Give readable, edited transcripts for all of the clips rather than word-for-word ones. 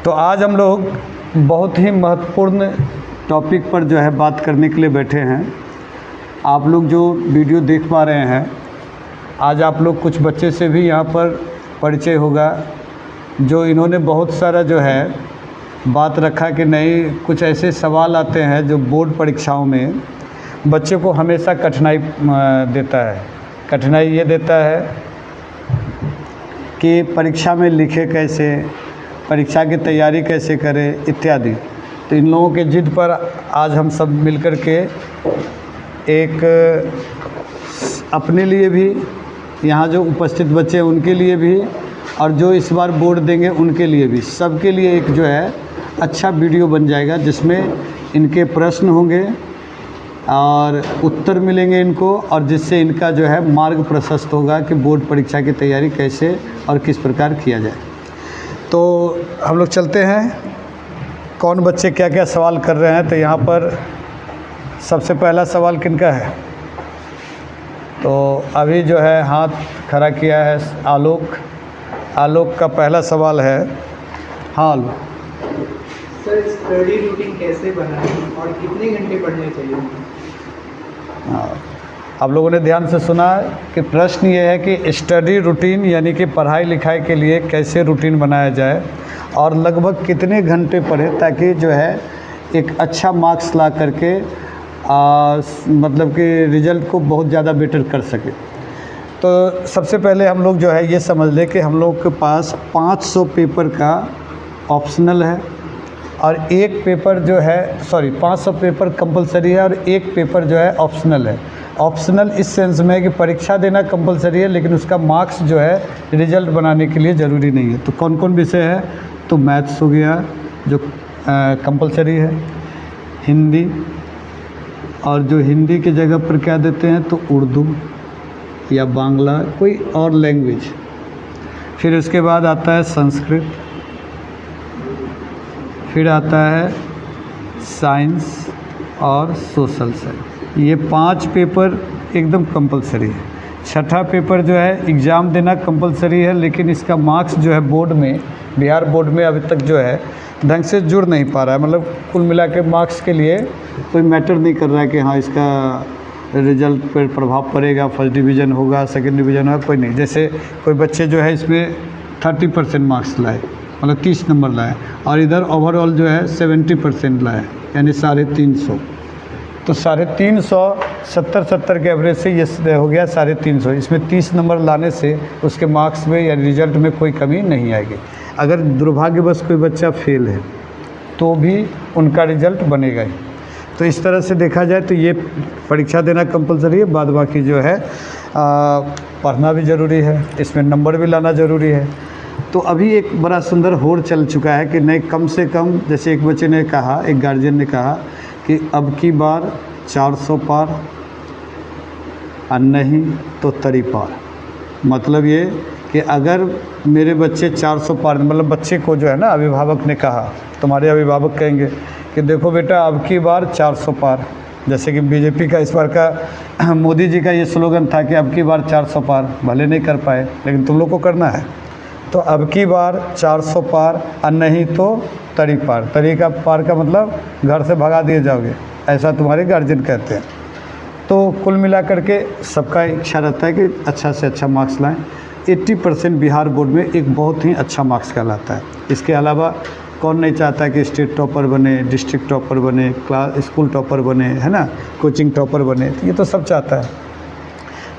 तो आज हम लोग बहुत ही महत्वपूर्ण टॉपिक पर जो है बात करने के लिए बैठे हैं। आप लोग जो वीडियो देख पा रहे हैं, आज आप लोग कुछ बच्चे से भी यहाँ पर परिचय होगा, जो इन्होंने बहुत सारा जो है बात रखा कि नहीं, कुछ ऐसे सवाल आते हैं जो बोर्ड परीक्षाओं में बच्चे को हमेशा कठिनाई देता है। कठिनाई ये देता है कि परीक्षा में लिखे कैसे, परीक्षा की तैयारी कैसे करें इत्यादि। तो इन लोगों के जिद पर आज हम सब मिलकर के एक अपने लिए भी, यहाँ जो उपस्थित बच्चे हैं उनके लिए भी, और जो इस बार बोर्ड देंगे उनके लिए भी, सबके लिए एक जो है अच्छा वीडियो बन जाएगा, जिसमें इनके प्रश्न होंगे और उत्तर मिलेंगे इनको, और जिससे इनका जो है मार्ग प्रशस्त होगा कि बोर्ड परीक्षा की तैयारी कैसे और किस प्रकार किया जाए। तो हम लोग चलते हैं, कौन बच्चे क्या क्या सवाल कर रहे हैं। तो यहाँ पर सबसे पहला सवाल किनका है? तो अभी जो है हाथ खड़ा किया है आलोक का पहला सवाल है। हाँ आलोक सर, स्टडी रूटीन कैसे बनाएं और कितने घंटे पढ़ने चाहिए? हाँ, आप लोगों ने ध्यान से सुना कि प्रश्न ये है कि स्टडी रूटीन यानी कि पढ़ाई लिखाई के लिए कैसे रूटीन बनाया जाए और लगभग कितने घंटे पढ़े, ताकि जो है एक अच्छा मार्क्स ला करके मतलब कि रिज़ल्ट को बहुत ज़्यादा बेटर कर सके। तो सबसे पहले हम लोग जो है ये समझ लें कि हम लोग के पास 500 पेपर का ऑप्शनल है और एक पेपर जो है 500 पेपर कंपलसरी है और एक पेपर जो है ऑप्शनल है। ऑप्शनल इस सेंस में है कि परीक्षा देना कंपलसरी है, लेकिन उसका मार्क्स जो है रिजल्ट बनाने के लिए ज़रूरी नहीं है। तो कौन कौन विषय है? तो मैथ्स हो गया जो कंपलसरी है, हिंदी, और जो हिंदी की जगह पर क्या देते हैं तो उर्दू या बांग्ला, कोई और लैंग्वेज। फिर उसके बाद आता है संस्कृत, फिर आता है साइंस और सोशल साइंस। ये 5 पेपर एकदम कंपलसरी है। छठा पेपर जो है एग्ज़ाम देना कंपलसरी है, लेकिन इसका मार्क्स जो है बोर्ड में, बिहार बोर्ड में अभी तक जो है ढंग से जुड़ नहीं पा रहा है। मतलब कुल मिला के मार्क्स के लिए कोई मैटर नहीं कर रहा है कि हाँ इसका रिज़ल्ट पर प्रभाव पड़ेगा, फर्स्ट डिवीज़न होगा, सेकंड डिवीज़न होगा, कोई नहीं। जैसे कोई बच्चे जो है इसमें 30% मार्क्स लाए, मतलब 30 नंबर लाए, और इधर ओवरऑल जो है 70% लाए, यानी 350। तो 350 70 के एवरेज से ये हो गया 350। इसमें 30 नंबर लाने से उसके मार्क्स में या रिज़ल्ट में कोई कमी नहीं आएगी। अगर दुर्भाग्यवश कोई बच्चा फेल है तो भी उनका रिज़ल्ट बनेगा ही। तो इस तरह से देखा जाए तो ये परीक्षा देना कंपलसरी है, बाद बाकी जो है पढ़ना भी ज़रूरी है, इसमें नंबर भी लाना ज़रूरी है। तो अभी एक बड़ा सुंदर होड़ चल चुका है कि नहीं, कम से कम, जैसे एक बच्चे ने कहा, एक गार्जियन ने कहा कि अब की बार 400 पार और नहीं तो 3 पार। मतलब ये कि अगर मेरे बच्चे 400 पार, मतलब बच्चे को जो है ना अभिभावक ने कहा, तुम्हारे अभिभावक कहेंगे कि देखो बेटा अब की बार 400 पार। जैसे कि बीजेपी का इस बार का मोदी जी का ये स्लोगन था कि अब की बार 400 पार, भले नहीं कर पाए लेकिन तुम लोग को करना है। तो अब की बार 400 पार और नहीं तो 3 पार। 3 का पार का मतलब घर से भगा दिए जाओगे, ऐसा तुम्हारे गार्जियन कहते हैं। तो कुल मिला करके सबका इच्छा रहता है कि अच्छा से अच्छा मार्क्स लाएं। 80% बिहार बोर्ड में एक बहुत ही अच्छा मार्क्स कहलाता है। इसके अलावा कौन नहीं चाहता है कि स्टेट टॉपर बने, डिस्ट्रिक्ट टॉपर बने, क्लास स्कूल टॉपर बने, है ना, कोचिंग टॉपर बने, ये तो सब चाहता है।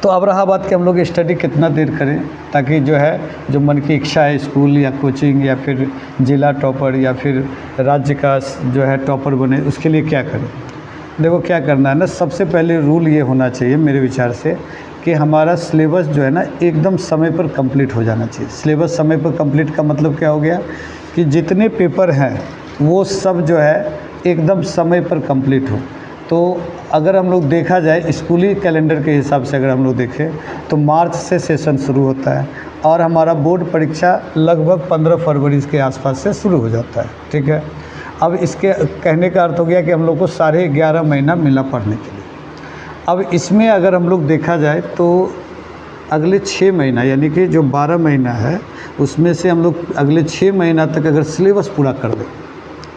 तो अब रहा बात कि हम लोग स्टडी कितना देर करें, ताकि जो है जो मन की इच्छा है, स्कूल या कोचिंग या फिर जिला टॉपर या फिर राज्य का जो है टॉपर बने, उसके लिए क्या करें। देखो क्या करना है ना, सबसे पहले रूल ये होना चाहिए मेरे विचार से कि हमारा सिलेबस जो है ना एकदम समय पर कंप्लीट हो जाना चाहिए। सिलेबस समय पर कंप्लीट का मतलब क्या हो गया कि जितने पेपर हैं वो सब जो है एकदम समय पर कंप्लीट हो। तो अगर हम लोग देखा जाए स्कूली कैलेंडर के हिसाब से, अगर हम लोग देखें तो मार्च से सेशन शुरू होता है और हमारा बोर्ड परीक्षा लगभग 15 फरवरी के आसपास से शुरू हो जाता है। ठीक है, अब इसके कहने का अर्थ हो गया कि हम लोग को 11.5 महीना मिला पढ़ने के लिए। अब इसमें अगर हम लोग देखा जाए तो अगले 6 महीना यानी कि जो 12 महीना है उसमें से हम लोग अगले 6 महीना तक अगर सिलेबस पूरा कर दें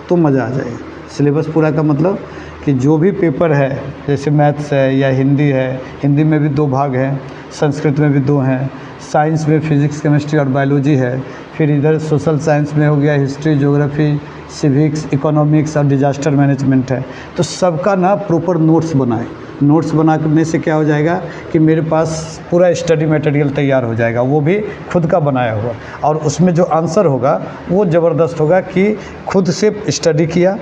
तो मज़ा आ जाएगा। सिलेबस पूरा का मतलब कि जो भी पेपर है, जैसे मैथ्स है या हिंदी है, हिंदी में भी 2 भाग हैं, संस्कृत में भी 2 हैं, साइंस में फिज़िक्स, केमिस्ट्री और बायोलॉजी है, फिर इधर सोशल साइंस में हो गया हिस्ट्री, ज्योग्राफी, सिविक्स, इकोनॉमिक्स और डिजास्टर मैनेजमेंट है। तो सबका ना प्रॉपर नोट्स बनाएं। नोट्स बनाने से क्या हो जाएगा कि मेरे पास पूरा स्टडी मटेरियल तैयार हो जाएगा, वो भी खुद का बनाया हुआ, और उसमें जो आंसर होगा वो ज़बरदस्त होगा कि खुद से स्टडी किया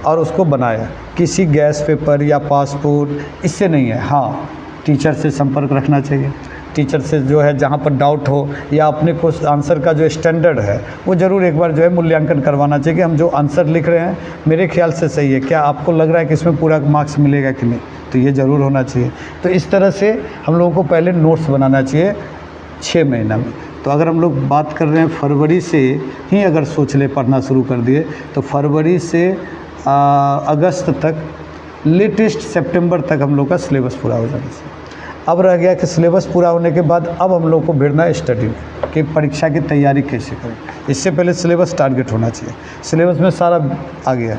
और उसको बनाया, किसी गैस पेपर या पासपोर्ट इससे नहीं है। हाँ, टीचर से संपर्क रखना चाहिए, टीचर से जो है जहाँ पर डाउट हो या अपने को आंसर का जो स्टैंडर्ड है वो ज़रूर एक बार जो है मूल्यांकन करवाना चाहिए कि हम जो आंसर लिख रहे हैं मेरे ख्याल से सही है, क्या आपको लग रहा है कि इसमें पूरा मार्क्स मिलेगा कि नहीं, तो ये ज़रूर होना चाहिए। तो इस तरह से हम लोगों को पहले नोट्स बनाना चाहिए 6 महीना में। तो अगर हम लोग बात कर रहे हैं फरवरी से ही अगर सोच ले पढ़ना शुरू कर दिए तो फरवरी से अगस्त तक, लेटेस्ट सितंबर तक हम लोग का सिलेबस पूरा हो जाना चाहिए। अब रह गया कि सिलेबस पूरा होने के बाद अब हम लोग को भिड़ना है स्टडी में कि परीक्षा की तैयारी कैसे करें। इससे पहले सिलेबस टारगेट होना चाहिए, सिलेबस में सारा आ गया।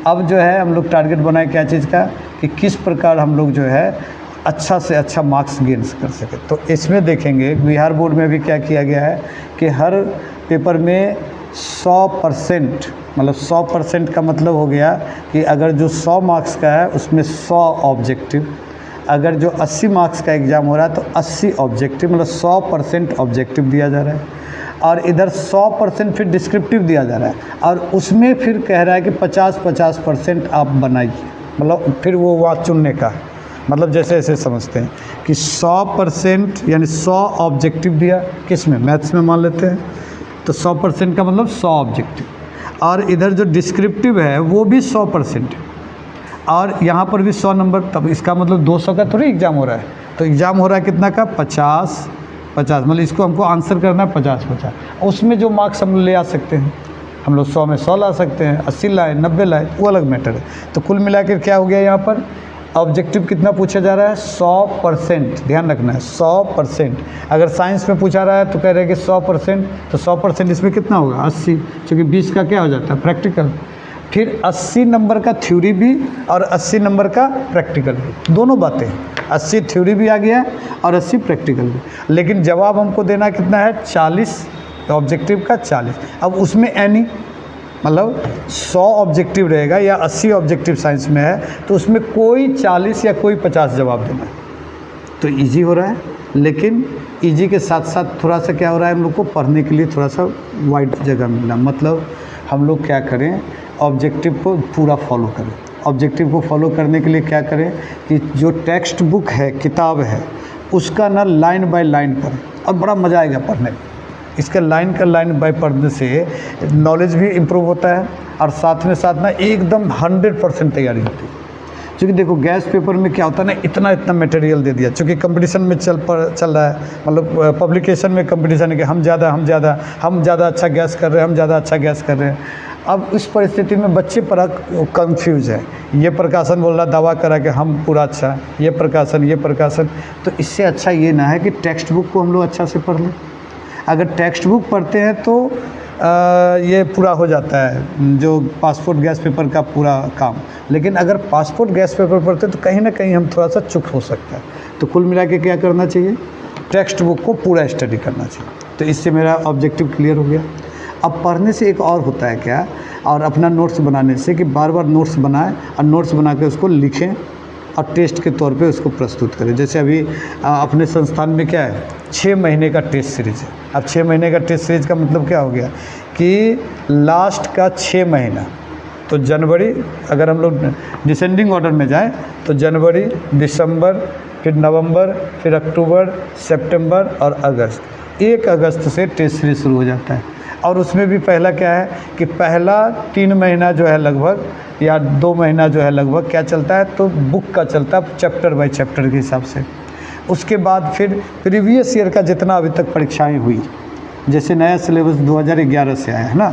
अब जो है हम लोग टारगेट बनाए क्या चीज़ का, कि किस प्रकार हम लोग जो है अच्छा से अच्छा मार्क्स गेन कर सके। तो इसमें देखेंगे बिहार बोर्ड में भी क्या किया गया है कि हर पेपर में 100%, मतलब 100% का मतलब हो गया कि अगर जो 100 मार्क्स का है उसमें 100 ऑब्जेक्टिव, अगर जो 80 मार्क्स का एग्ज़ाम हो रहा है तो 80 ऑब्जेक्टिव, मतलब 100% ऑब्जेक्टिव दिया जा रहा है, और इधर 100% फिर डिस्क्रिप्टिव दिया जा रहा है, और उसमें फिर कह रहा है कि 50% आप बनाइए, मतलब फिर वो वहाँ चुनने का, मतलब जैसे ऐसे समझते हैं कि 100% यानी 100 ऑब्जेक्टिव दिया, किस में, मैथ्स में मान लेते हैं, तो 100% का मतलब 100 ऑब्जेक्टिव, और इधर जो डिस्क्रिप्टिव है वो भी 100%, और यहाँ पर भी 100 नंबर, तब इसका मतलब 200 का थोड़ी एग्ज़ाम हो रहा है। तो एग्ज़ाम हो रहा है कितना का, 50, मतलब इसको हमको आंसर करना है 50, उसमें जो मार्क्स हम ले आ सकते हैं, हम लोग 100 में 100 ला सकते हैं, 80 लाए, 90 लाए, वो अलग मैटर है। तो कुल मिलाकर क्या हो गया, यहाँ पर ऑब्जेक्टिव कितना पूछा जा रहा है, 100%, ध्यान रखना है 100%। अगर साइंस में पूछा रहा है तो कह रहे हैं कि 100%, तो 100% इसमें कितना होगा, 80, क्योंकि 20 का क्या हो जाता है, प्रैक्टिकल। फिर 80 नंबर का थ्योरी भी और 80 नंबर का प्रैक्टिकल भी, दोनों बातें, 80 थ्योरी भी आ गया है और 80 प्रैक्टिकल भी। लेकिन जवाब हमको देना कितना है, 40, ऑब्जेक्टिव का 40। अब उसमें एनी, मतलब 100 ऑब्जेक्टिव रहेगा या 80 ऑब्जेक्टिव साइंस में है, तो उसमें कोई 40 या कोई 50 जवाब देना है। तो इजी हो रहा है, लेकिन इजी के साथ साथ थोड़ा सा क्या हो रहा है, हम लोग को पढ़ने के लिए थोड़ा सा वाइड जगह मिलना। मतलब हम लोग क्या करें, ऑब्जेक्टिव को पूरा फॉलो करें। ऑब्जेक्टिव को फॉलो करने के लिए क्या करें कि जो टेक्स्ट बुक है, किताब है, उसका ना लाइन बाय लाइन पढ़ें, और बड़ा मज़ा आएगा पढ़ने में। इसका लाइन का लाइन बाय पढ़ने से नॉलेज भी इम्प्रूव होता है, और साथ में साथ ना एकदम 100% तैयारी होती है। क्योंकि देखो गैस पेपर में क्या होता है ना, इतना इतना मटेरियल दे दिया, चूँकि कंपटीशन में चल रहा है, मतलब पब्लिकेशन में कंपटीशन है कि हम ज़्यादा अच्छा गैस कर रहे हैं, हम ज़्यादा अच्छा गैस कर रहे हैं। अब इस परिस्थिति में बच्चे पर कंफ्यूज है, ये प्रकाशन बोल रहा, दावा करा कि हम पूरा अच्छा, ये प्रकाशन। तो इससे अच्छा ये ना है कि टेक्स्ट बुक को हम लोग अच्छा से पढ़ लें। अगर टेक्स्ट बुक पढ़ते हैं तो ये पूरा हो जाता है जो पासपोर्ट गैस पेपर का पूरा काम। लेकिन अगर पासपोर्ट गैस पेपर पढ़ते तो कहीं ना कहीं हम थोड़ा सा चुप हो सकता है। तो कुल मिला के क्या करना चाहिए, टेक्स्ट बुक को पूरा स्टडी करना चाहिए। तो इससे मेरा ऑब्जेक्टिव क्लियर हो गया। अब पढ़ने से एक और होता है क्या, और अपना नोट्स बनाने से कि बार बार नोट्स बनाएं और नोट्स बना के उसको लिखें और टेस्ट के तौर पे उसको प्रस्तुत करें। जैसे अभी अपने संस्थान में क्या है, 6 महीने का टेस्ट सीरीज है। अब 6 महीने का टेस्ट सीरीज का मतलब क्या हो गया कि लास्ट का 6 महीना, तो जनवरी, अगर हम लोग डिसेंडिंग ऑर्डर में जाएं तो जनवरी, दिसंबर, फिर नवंबर, फिर अक्टूबर, सितंबर और अगस्त। 1 अगस्त से टेस्ट सीरीज शुरू हो जाता है। और उसमें भी पहला क्या है कि पहला 3 महीना जो है लगभग, या 2 महीना जो है लगभग क्या चलता है, तो बुक का चलता है चैप्टर बाय चैप्टर के हिसाब से। उसके बाद फिर प्रीवियस ईयर का जितना अभी तक परीक्षाएं हुई, जैसे नया सिलेबस 2011 से आया है ना,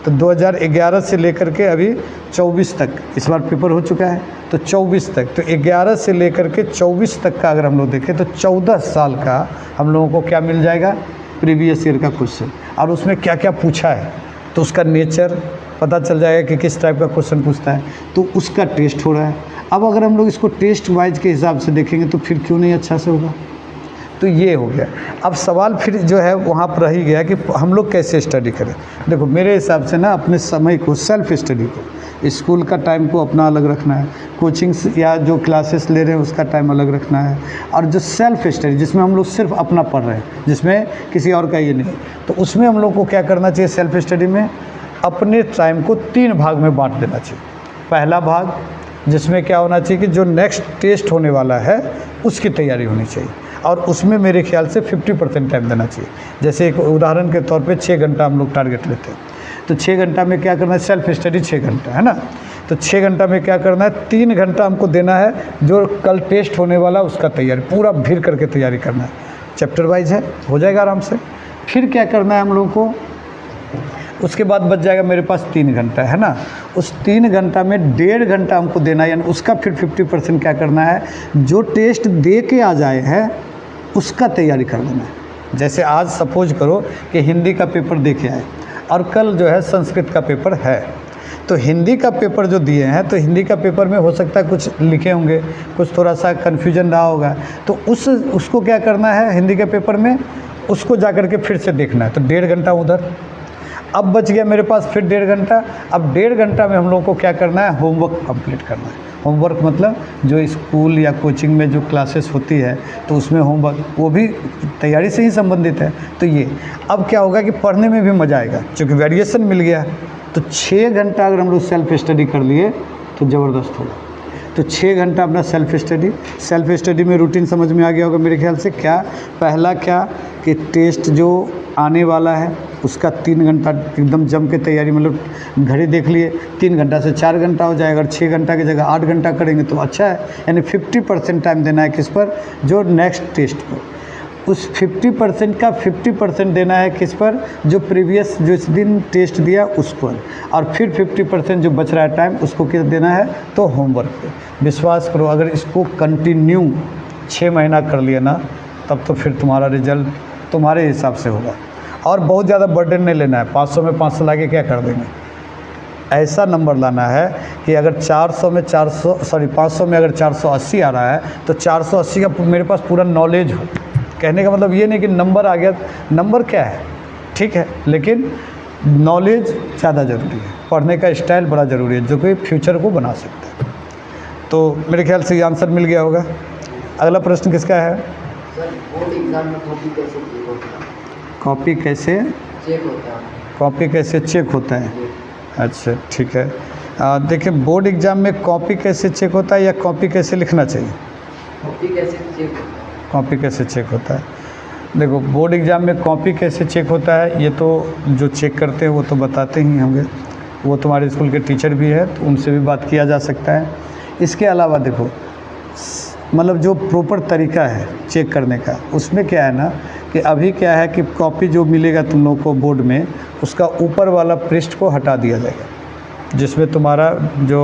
तो 2011 से लेकर के अभी 24 तक इस बार पेपर हो चुका है, तो 24 तक, तो 11 से लेकर के 24 तक का अगर हम लोग देखें तो 14 साल का हम लोगों को क्या मिल जाएगा, प्रीवियस ईयर का क्वेश्चन, और उसमें क्या क्या पूछा है तो उसका नेचर पता चल जाएगा कि किस टाइप का क्वेश्चन पूछता है, तो उसका टेस्ट हो रहा है। अब अगर हम लोग इसको टेस्ट वाइज के हिसाब से देखेंगे तो फिर क्यों नहीं अच्छा से होगा। तो ये हो गया। अब सवाल फिर जो है वहाँ पर रह गया कि हम लोग कैसे स्टडी करें। देखो मेरे हिसाब से ना अपने समय को, सेल्फ स्टडी को, स्कूल का टाइम को अपना अलग रखना है, कोचिंग्स या जो क्लासेस ले रहे हैं उसका टाइम अलग रखना है, और जो सेल्फ स्टडी जिसमें हम लोग सिर्फ अपना पढ़ रहे हैं, जिसमें किसी और का ये नहीं, तो उसमें हम लोग को क्या करना चाहिए, सेल्फ स्टडी में अपने टाइम को 3 भाग में बांट देना चाहिए। पहला भाग जिसमें क्या होना चाहिए कि जो नेक्स्ट टेस्ट होने वाला है उसकी तैयारी होनी चाहिए, और उसमें मेरे ख्याल से 50% टाइम देना चाहिए। जैसे एक उदाहरण के तौर पे 6 घंटा हम लोग टारगेट लेते हैं, तो 6 घंटा में क्या करना है, सेल्फ स्टडी 6 घंटा है ना, तो 6 घंटा में क्या करना है, 3 घंटा हमको देना है जो कल टेस्ट होने वाला उसका तैयारी, पूरा भीड़ करके तैयारी करना है, चैप्टर वाइज है, हो जाएगा आराम से। फिर क्या करना है हम लोगों को, उसके बाद बच जाएगा मेरे पास 3 घंटा है ना, उस 3 घंटा में 1.5 घंटा हमको देना है, यानी उसका फिर 50% क्या करना है, जो टेस्ट दे के आ जाए है उसका तैयारी कर देना है। जैसे आज सपोज करो कि हिंदी का पेपर दे के आए और कल जो है संस्कृत का पेपर है, तो हिंदी का पेपर जो दिए हैं तो हिंदी का पेपर में हो सकता है कुछ लिखे होंगे, कुछ थोड़ा सा कन्फ्यूजन रहा होगा, तो उसको क्या करना है, हिंदी के पेपर में उसको जा कर के फिर से देखना है, तो 1.5 घंटा उधर। अब बच गया मेरे पास फिर 1.5 घंटा। अब 1.5 घंटा में हम लोगों को क्या करना है, होमवर्क कंप्लीट करना है। होमवर्क मतलब जो स्कूल या कोचिंग में जो क्लासेस होती है तो उसमें होमवर्क, वो भी तैयारी से ही संबंधित है। तो ये अब क्या होगा कि पढ़ने में भी मज़ा आएगा क्योंकि वेरिएशन मिल गया। तो 6 घंटा अगर हम लोग सेल्फ स्टडी कर लिए तो ज़बरदस्त होगा। तो 6 घंटा अपना सेल्फ स्टडी में रूटीन समझ में आ गया होगा मेरे ख्याल से। क्या पहला क्या कि टेस्ट जो आने वाला है उसका 3 घंटा एकदम जम के तैयारी, मतलब घड़ी देख लिए 3 घंटा से 4 घंटा हो जाएगा। अगर 6 घंटा की जगह 8 घंटा करेंगे तो अच्छा है, यानी 50% टाइम देना है किस पर, जो नेक्स्ट टेस्ट पर। उस 50% का 50% देना है किस पर, जो प्रीवियस जिस दिन टेस्ट दिया उस पर, और फिर 50% जो बच रहा है टाइम उसको किस देना है, तो होमवर्क पे। विश्वास करो अगर इसको कंटिन्यू 6 महीना कर लिया ना, तब तो फिर तुम्हारा रिजल्ट तुम्हारे हिसाब से होगा। और बहुत ज़्यादा बर्डन नहीं लेना है, 500 में 500 ला के क्या कर देंगे। ऐसा नंबर लाना है कि अगर 500 में अगर 480 आ रहा है तो 480 का मेरे पास पूरा नॉलेज हो। कहने का मतलब ये नहीं कि नंबर आ गया, नंबर क्या है ठीक है, लेकिन नॉलेज ज़्यादा ज़रूरी है, पढ़ने का स्टाइल बड़ा ज़रूरी है जो कि फ्यूचर को बना सकता है। तो मेरे ख्याल से ये आंसर मिल गया होगा। अगला प्रश्न किसका है? सर बोर्ड एग्जाम में कॉपी कैसे चेक होता है? कॉपी कैसे चेक होता है? कॉपी कैसे चेक होता है? अच्छा ठीक है। देखिए बोर्ड एग्ज़ाम में कॉपी कैसे चेक होता है या कॉपी कैसे लिखना चाहिए? कॉपी कैसे चेक होता है? कॉपी कैसे चेक होता है? देखो बोर्ड एग्ज़ाम में कॉपी कैसे चेक होता है ये तो जो चेक करते हैं वो तो बताते ही होंगे, वो तुम्हारे स्कूल के टीचर भी है तो उनसे भी बात किया जा सकता है। इसके अलावा देखो मतलब जो प्रॉपर तरीका है चेक करने का, उसमें क्या है ना कि अभी क्या है कि कॉपी जो मिलेगा तुम लोग को बोर्ड में, उसका ऊपर वाला पृष्ठ को हटा दिया जाएगा जिसमें तुम्हारा जो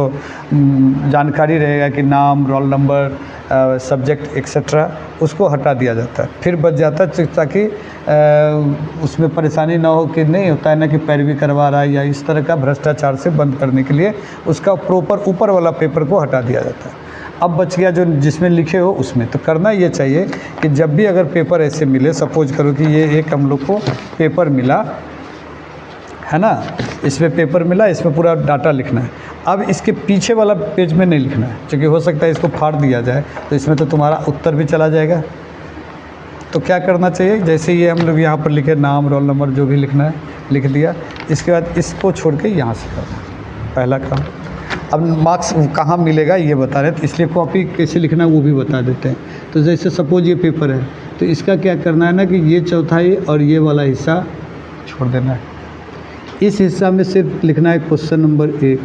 जानकारी रहेगा कि नाम, रोल नंबर, सब्जेक्ट एक्सेट्रा, उसको हटा दिया जाता है। फिर बच जाता है ताकि उसमें परेशानी ना हो कि नहीं होता है ना कि पैरवी करवा रहा है या इस तरह का भ्रष्टाचार से बंद करने के लिए उसका प्रॉपर ऊपर वाला पेपर को हटा दिया जाता है। अब बच गया जो जिसमें लिखे हो उसमें। तो करना ये चाहिए कि जब भी अगर पेपर ऐसे मिले, सपोज करो कि ये एक हम लोग को पेपर मिला है ना, इसमें पेपर मिला, इसमें पूरा डाटा लिखना है। अब इसके पीछे वाला पेज में नहीं लिखना है क्योंकि हो सकता है इसको फाड़ दिया जाए तो इसमें तो तुम्हारा उत्तर भी चला जाएगा। तो क्या करना चाहिए, जैसे ये हम लोग यहाँ पर लिखे नाम, रोल नंबर जो भी लिखना है लिख दिया, इसके बाद इसको छोड़ के यहाँ से करना है पहला काम। अब मार्क्स कहाँ मिलेगा ये बता रहे, तो इसलिए कॉपी कैसे लिखना है वो भी बता देते हैं। तो जैसे सपोज ये पेपर है तो इसका क्या करना है ना कि ये चौथाई और ये वाला हिस्सा छोड़ देना है। इस हिस्सा में सिर्फ लिखना है क्वेश्चन नंबर 1,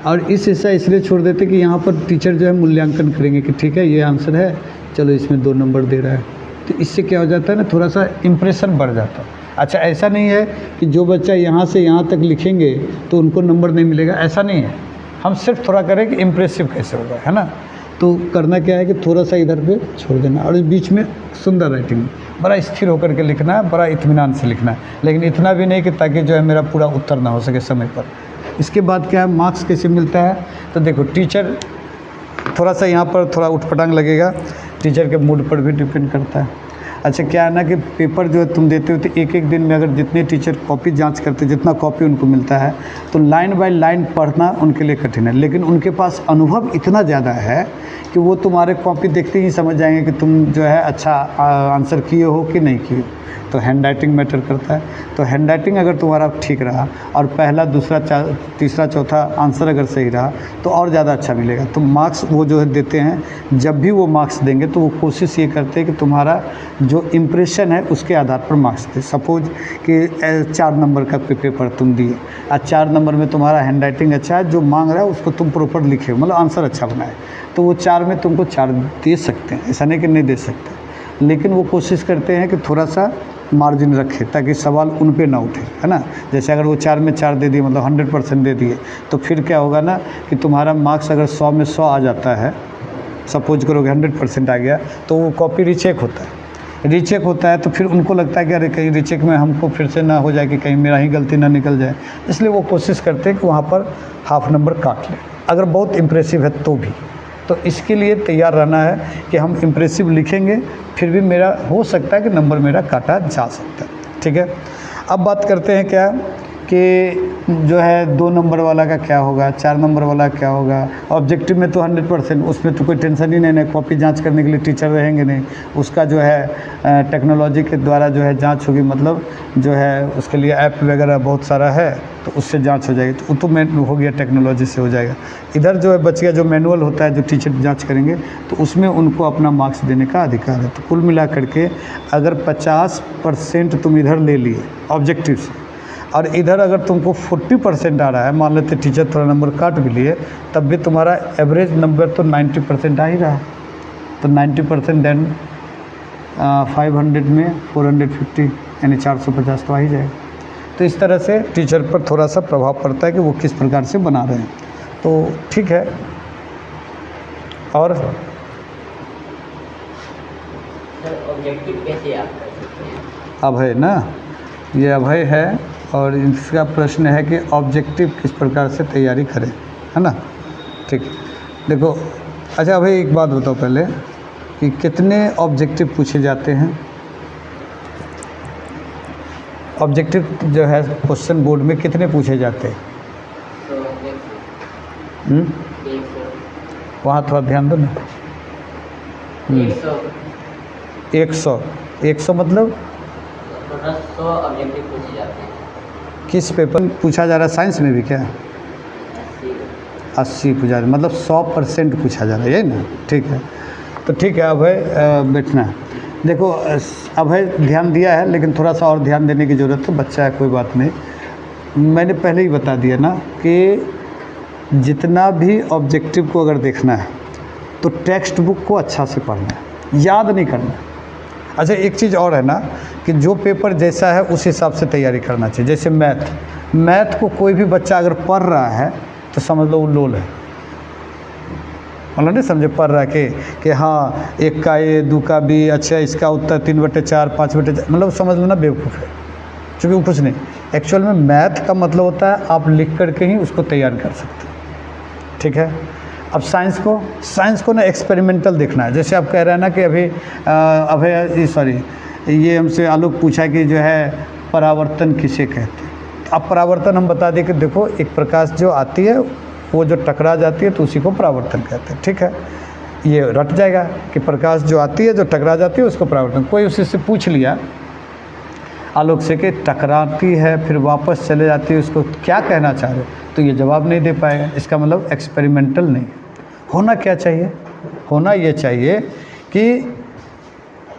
और इस हिस्सा इसलिए छोड़ देते कि यहाँ पर टीचर जो है मूल्यांकन करेंगे कि ठीक है ये आंसर है, चलो इसमें 2 नंबर दे रहा है। तो इससे क्या हो जाता है ना, थोड़ा सा इम्प्रेशन बढ़ जाता है। अच्छा, ऐसा नहीं है कि जो बच्चा यहाँ से यहाँ तक लिखेंगे तो उनको नंबर नहीं मिलेगा, ऐसा नहीं है। हम सिर्फ थोड़ा करें कि इम्प्रेसिव कैसे होगा, है ना। तो करना क्या है कि थोड़ा सा इधर पे छोड़ देना और इस बीच में सुंदर राइटिंग, बड़ा स्थिर होकर के लिखना है, बड़ा इत्मीनान से लिखना है, लेकिन इतना भी नहीं कि ताकि जो है मेरा पूरा उत्तर ना हो सके समय पर। इसके बाद क्या है, मार्क्स कैसे मिलता है, तो देखो टीचर थोड़ा सा यहाँ पर थोड़ा उठपटांग लगेगा, टीचर के मूड पर भी डिपेंड करता है। अच्छा, क्या है ना कि पेपर जो है तुम देते हो तो एक एक दिन में अगर जितने टीचर कॉपी जांच करते, जितना कॉपी उनको मिलता है, तो लाइन बाय लाइन पढ़ना उनके लिए कठिन है, लेकिन उनके पास अनुभव इतना ज़्यादा है कि वो तुम्हारे कॉपी देखते ही समझ जाएंगे कि तुम जो है अच्छा आंसर किए हो कि नहीं किए। तो हैंड राइटिंग मैटर करता है। तो हैंड राइटिंग अगर तुम्हारा ठीक रहा और पहला दूसरा तीसरा चौथा आंसर अगर सही रहा तो और ज़्यादा अच्छा मिलेगा। तो मार्क्स वो जो है देते हैं, जब भी वो मार्क्स देंगे तो वो कोशिश ये करते हैं कि तुम्हारा जो इम्प्रेशन है उसके आधार पर मार्क्स दे। सपोज कि 4 नंबर का पेपर तुम दिए और 4 नंबर में तुम्हारा हैंड राइटिंग अच्छा है, जो मांग रहा है उसको तुम प्रॉपर लिखे, मतलब आंसर अच्छा बनाए, तो वो 4 में तुमको 4 दे सकते हैं, ऐसा नहीं कि नहीं दे सकते, लेकिन वो कोशिश करते हैं कि थोड़ा सा मार्जिन रखे ताकि सवाल उन पे ना उठे, है ना। जैसे अगर वो 4 में 4 दे दिए, मतलब 100% दे दिए, तो फिर क्या होगा ना कि तुम्हारा मार्क्स अगर 100 में 100 आ जाता है, सपोज करोगे 100% आ गया, तो वो कॉपी रीचेक होता है। रीचेक होता है तो फिर उनको लगता है कि अरे कहीं रीचेक में हमको फिर से ना हो जाए कि कहीं मेरा ही गलती ना निकल जाए, इसलिए वो कोशिश करते हैं कि वहाँ पर हाफ नंबर काट लें, अगर बहुत इम्प्रेसिव है तो भी। तो इसके लिए तैयार रहना है कि हम इम्प्रेसिव लिखेंगे, फिर भी मेरा हो सकता है कि नंबर मेरा काटा जा सकता है, ठीक है। अब बात करते हैं क्या कि जो है 2 नंबर वाला का क्या होगा, 4 नंबर वाला क्या होगा। ऑब्जेक्टिव में तो 100%, उसमें तो कोई टेंशन ही नहीं, कॉपी जांच करने के लिए टीचर रहेंगे नहीं, उसका जो है टेक्नोलॉजी के द्वारा जो है जांच होगी, मतलब जो है उसके लिए ऐप वगैरह बहुत सारा है, तो उससे जांच हो जाएगी, तो हो गया, टेक्नोलॉजी से हो जाएगा। इधर जो है बच गया जो मैनुअल होता है, जो टीचर जांच करेंगे, तो उसमें उनको अपना मार्क्स देने का अधिकार है। तो कुल मिला करके अगर 50% तुम इधर ले लिए ऑब्जेक्टिव से, और इधर अगर तुमको 40% आ रहा है, मान लेते टीचर थोड़ा नंबर काट भी लिए, तब भी तुम्हारा एवरेज नंबर तो 90% आ ही रहा है। तो 90% देन 500 में 450 यानी 450 तो आ ही जाएगा। तो इस तरह से टीचर पर थोड़ा सा प्रभाव पड़ता है कि वो किस प्रकार से बना रहे हैं, तो ठीक है। और ऑब्जेक्टिव कैसे आप कर सकते हैं? अभय ना, ये अभय है और इसका प्रश्न है कि ऑब्जेक्टिव किस प्रकार से तैयारी करें, है ना। ठीक, देखो अच्छा अभय एक बात बताओ पहले कि कितने ऑब्जेक्टिव पूछे जाते हैं। ऑब्जेक्टिव जो है क्वेश्चन बोर्ड में कितने पूछे जाते हैं? वहाँ थोड़ा ध्यान दो ना। 100 मतलब 100 ऑब्जेक्टिव पूछे जाते हैं। किस पेपर पूछा जा रहा है? साइंस में भी क्या 80 पूछा जा रहा है, मतलब 100% पूछा जा रहा है, यही ना। ठीक है, तो ठीक है अभय बैठना है। देखो अभय ध्यान दिया है, लेकिन थोड़ा सा और ध्यान देने की ज़रूरत है, बच्चा है कोई बात नहीं। मैंने पहले ही बता दिया ना कि जितना भी ऑब्जेक्टिव को अगर देखना है तो टेक्स्ट बुक को अच्छा से पढ़ना है, याद नहीं करना है। अच्छा एक चीज़ और है ना कि जो पेपर जैसा है उस हिसाब से तैयारी करना चाहिए। जैसे मैथ को कोई भी बच्चा अगर पढ़ रहा है तो समझ लो वो लोल है, मतलब नहीं समझे, पढ़ रहा है कि हाँ 1 का A 2 का B, अच्छा इसका उत्तर 3/4 5/4, मतलब समझ लो ना बेवकूफ़ है, क्योंकि वो कुछ नहीं। एक्चुअल में मैथ का मतलब होता है आप लिख करके ही उसको तैयार कर सकते हैं, ठीक है। अब साइंस को ना एक्सपेरिमेंटल देखना है। जैसे आप कह रहे हैं ना कि अभी ये हमसे आलोक पूछा कि जो है परावर्तन किसे कहते हैं। अब परावर्तन हम बता दें कि देखो एक प्रकाश जो आती है वो जो टकरा जाती है तो उसी को परावर्तन कहते हैं, ठीक है। ये रट जाएगा कि प्रकाश जो आती है जो टकरा जाती है उसको परावर्तन। कोई उसी से पूछ लिया आलोक से कि टकराती है फिर वापस चले जाती है, उसको क्या कहना चाह रहे, तो ये जवाब नहीं दे पाएगा। इसका मतलब एक्सपेरिमेंटल नहीं। होना क्या चाहिए? होना ये चाहिए कि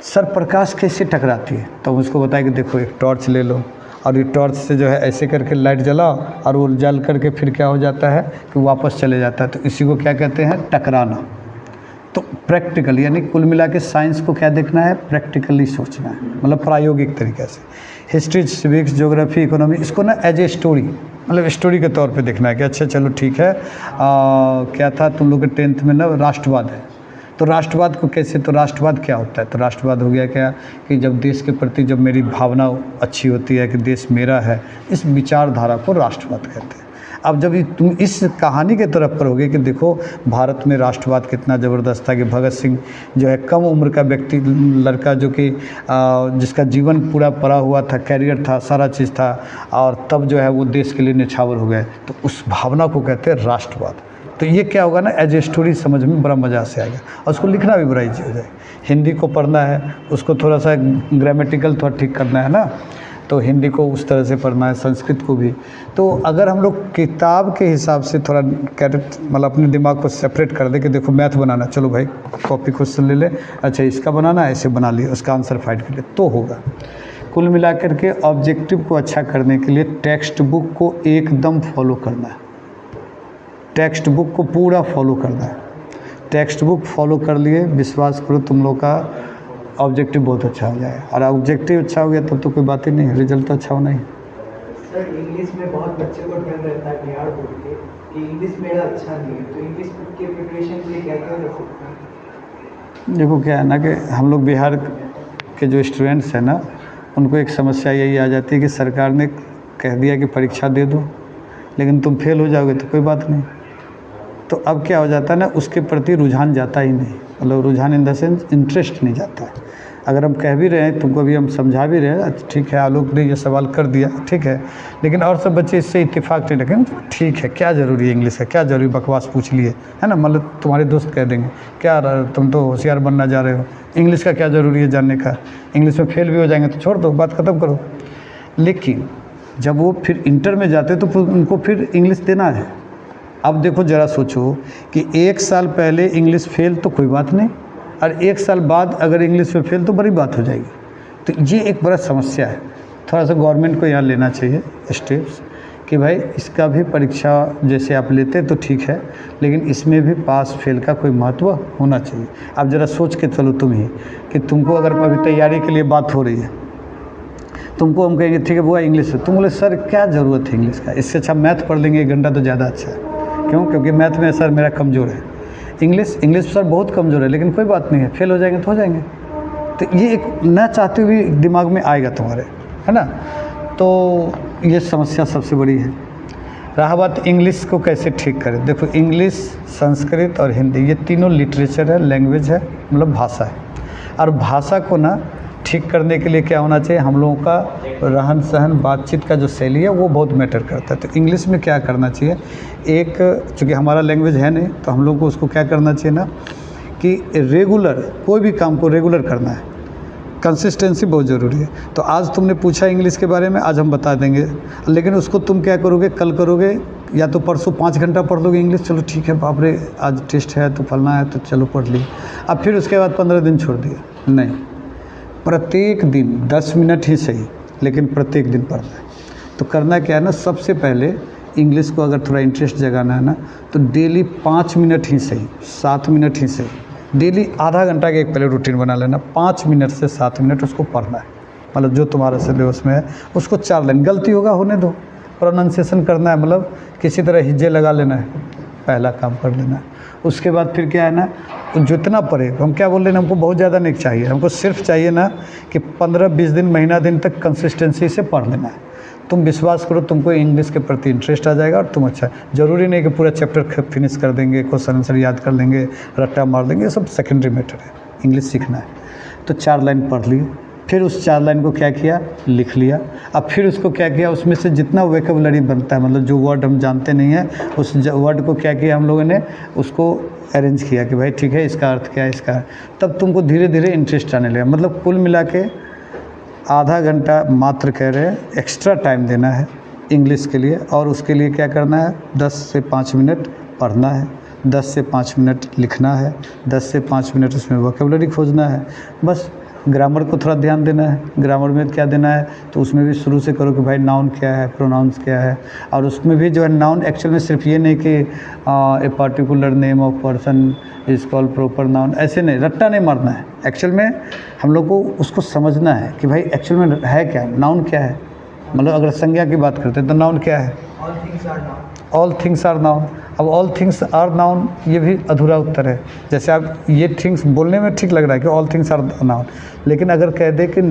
सर प्रकाश कैसे टकराती है, तो उसको बताए कि देखो एक टॉर्च ले लो और ये टॉर्च से जो है ऐसे करके लाइट जलाओ और वो जल करके फिर क्या हो जाता है कि वापस चले जाता है, तो इसी को क्या कहते हैं? टकराना। तो प्रैक्टिकल यानी कुल मिला के साइंस को क्या देखना है? प्रैक्टिकली सोचना है, मतलब प्रायोगिक तरीके से। हिस्ट्री, सिविक्स, ज्योग्राफी, इकोनॉमी, इसको ना एज ए स्टोरी, मतलब स्टोरी के तौर पे देखना है कि अच्छा चलो ठीक है, क्या था तुम लोग के 10th में ना राष्ट्रवाद है, तो राष्ट्रवाद को कैसे, तो राष्ट्रवाद क्या होता है, तो राष्ट्रवाद हो गया क्या कि जब देश के प्रति जब मेरी भावना अच्छी होती है कि देश मेरा है, इस विचारधारा को राष्ट्रवाद कहते हैं। अब जब तुम इस कहानी के तरफ करोगे कि देखो भारत में राष्ट्रवाद कितना ज़बरदस्त था कि भगत सिंह जो है कम उम्र का व्यक्ति, लड़का जो कि जिसका जीवन पूरा पड़ा हुआ था, कैरियर था, सारा चीज़ था, और तब जो है वो देश के लिए न्यौछावर हो गए, तो उस भावना को कहते हैं राष्ट्रवाद। तो ये क्या होगा ना, एज ए स्टोरी समझ में बड़ा मज़ा से आएगा, और उसको लिखना भी बड़ा ईजी हो जाए। हिंदी को पढ़ना है, उसको थोड़ा सा ग्रामेटिकल थोड़ा ठीक करना है ना, तो हिंदी को उस तरह से पढ़ना है, संस्कृत को भी। तो अगर हम लोग किताब के हिसाब से थोड़ा मतलब अपने दिमाग को सेपरेट कर दे कि देखो मैथ बनाना, चलो भाई कॉपी क्वेश्चन ले ले, अच्छा इसका बनाना, ऐसे बना लिया, उसका आंसर फाइंड कर ले, तो होगा। कुल मिलाकर के ऑब्जेक्टिव को अच्छा करने के लिए टेक्स्ट बुक को एकदम फॉलो करना है, टेक्स्ट बुक को पूरा फॉलो करना है। टेक्स्ट बुक फॉलो कर लिए, विश्वास करो तुम लोग का ऑब्जेक्टिव बहुत अच्छा हो जाएगा, और ऑब्जेक्टिव अच्छा हो गया तब तो कोई बात ही नहीं, रिजल्ट तो अच्छा होना ही। सर इंग्लिश में बहुत बच्चे को डर रहता है बिहार बोर्ड के कि इंग्लिश मेरा अच्छा नहीं है, तो इंग्लिश के प्रिपरेशन के लिए क्या क्या कर सकते हैं? देखो क्या है ना कि हम लोग बिहार के जो स्टूडेंट्स हैं ना, उनको एक समस्या यही आ जाती है कि सरकार ने कह दिया कि परीक्षा दे दो, लेकिन तुम फेल हो जाओगे तो कोई बात नहीं। तो अब क्या हो जाता है ना, उसके प्रति रुझान जाता ही नहीं, मतलब रुझान इन द सेंस इंटरेस्ट नहीं जाता है। अगर हम कह भी रहे हैं, तुमको भी हम समझा भी रहे हैं, ठीक है आलोक ने ये सवाल कर दिया, ठीक है, लेकिन और सब बच्चे इससे इत्तेफाक नहीं रखें, ठीक है क्या ज़रूरी है इंग्लिश का, क्या ज़रूरी, बकवास पूछ लिए है ना, मतलब तुम्हारे दोस्त कह देंगे क्या तुम तो होशियार बनना जा रहे हो, इंग्लिश का क्या ज़रूरी है जानने का, इंग्लिश में फेल भी हो जाएंगे तो छोड़ दो, बात ख़त्म करो। लेकिन जब वो फिर इंटर में जाते तो उनको फिर इंग्लिश देना है। अब देखो ज़रा सोचो कि 1 साल पहले इंग्लिश फेल तो कोई बात नहीं, और 1 साल बाद अगर इंग्लिश में फेल तो बड़ी बात हो जाएगी। तो ये एक बड़ा समस्या है, थोड़ा सा गवर्नमेंट को यहाँ लेना चाहिए स्टेप्स कि भाई इसका भी परीक्षा जैसे आप लेते तो ठीक है, लेकिन इसमें भी पास फेल का कोई महत्व होना चाहिए। अब ज़रा सोच के चलो तुम ही कि तुमको अगर अभी तैयारी के लिए बात हो रही है, तुमको हम कहेंगे ठीक है बुआ इंग्लिश है, तुम बोले सर क्या ज़रूरत है इंग्लिश का, इससे अच्छा मैथ पढ़ लेंगे 1 घंटा तो ज़्यादा अच्छा है। क्यों? क्योंकि मैथ में सर मेरा कमज़ोर है, इंग्लिश सर बहुत कमज़ोर है, लेकिन कोई बात नहीं है, फेल हो जाएंगे तो हो जाएंगे। तो ये एक ना चाहते हुए दिमाग में आएगा तुम्हारे, है ना। तो ये समस्या सबसे बड़ी है। रहा बात इंग्लिश को कैसे ठीक करें, देखो इंग्लिश, संस्कृत और हिंदी ये तीनों लिटरेचर है, लैंग्वेज है, मतलब भाषा है। और भाषा को ना ठीक करने के लिए क्या होना चाहिए, हम लोगों का रहन सहन, बातचीत का जो शैली है वो बहुत मैटर करता है। तो इंग्लिश में क्या करना चाहिए, एक चूँकि हमारा लैंग्वेज है नहीं तो हम लोग को उसको क्या करना चाहिए ना कि रेगुलर, कोई भी काम को रेगुलर करना है, कंसिस्टेंसी बहुत ज़रूरी है। तो आज तुमने पूछा इंग्लिश के बारे में, आज हम बता देंगे, लेकिन उसको तुम क्या करोगे, कल करोगे या तो परसों 5 घंटा पढ़ लोगे इंग्लिश, चलो ठीक है बाप रे आज टेस्ट है तो फलना है तो चलो पढ़ लिए, अब फिर उसके बाद 15 दिन छोड़ दिया। नहीं, प्रत्येक दिन 10 मिनट ही सही, लेकिन प्रत्येक दिन पढ़ना है। तो करना क्या है ना, सबसे पहले इंग्लिश को अगर थोड़ा इंटरेस्ट जगाना है ना, तो डेली 5 मिनट ही सही, 7 मिनट ही सही, डेली आधा घंटा का एक पहले रूटीन बना लेना, 5 मिनट से 7 मिनट उसको पढ़ना है। मतलब जो तुम्हारा सिलेबस में है उसको 4 लाइन, गलती होगा होने दो, प्रोनाउंसिएशन करना है, मतलब किसी तरह हिज्जे लगा लेना है, पहला काम कर लेना है। उसके बाद फिर क्या है ना, जितना पढ़े, हम क्या बोल रहे हैं, हमको बहुत ज़्यादा नहीं चाहिए, हमको सिर्फ चाहिए ना कि 15-20 दिन, महीना दिन तक कंसिस्टेंसी से पढ़ लेना है। तुम विश्वास करो तुमको इंग्लिश के प्रति इंटरेस्ट आ जाएगा और तुम अच्छा, ज़रूरी नहीं कि पूरा चैप्टर फिनिश कर देंगे, क्वेश्चन आंसर याद कर लेंगे, रट्टा मार देंगे, ये सब सेकेंडरी मैटर है। इंग्लिश सीखना है तो 4 लाइन पढ़ लिए, फिर उस 4 लाइन को क्या किया, लिख लिया। अब फिर उसको क्या किया, उसमें से जितना वोकैबुलरी बनता है, मतलब जो वर्ड हम जानते नहीं हैं उस वर्ड को क्या किया हम लोगों ने, उसको अरेंज किया कि भाई ठीक है इसका अर्थ क्या है, इसका, तब तुमको धीरे धीरे इंटरेस्ट आने लगा। मतलब कुल मिला के आधा घंटा मात्र कह रहे हैं एक्स्ट्रा टाइम देना है इंग्लिश के लिए, और उसके लिए क्या करना है, 10 से 5 मिनट पढ़ना है, 10 से 5 मिनट लिखना है, 10 से 5 मिनट उसमें वोकैबुलरी खोजना है। बस ग्रामर को थोड़ा ध्यान देना है। ग्रामर में क्या देना है, तो उसमें भी शुरू से करो कि भाई नाउन क्या है, प्रोनाउंस क्या है। और उसमें भी जो है नाउन एक्चुअल में सिर्फ ये नहीं कि a particular name of person is called proper noun, ऐसे नहीं, रट्टा नहीं मारना है। एक्चुअल में हम लोग को उसको समझना है कि भाई एक्चुअल में है क्या, नाउन क्या है। मतलब अगर संज्ञा की बात करते हैं तो नाउन क्या है, all things are noun. All things are noun. अब ऑल थिंग्स आर नाउन ये भी अधूरा उत्तर है। जैसे आप ये थिंग्स बोलने में ठीक लग रहा है कि ऑल थिंग्स आर नाउन, लेकिन अगर कह दे कि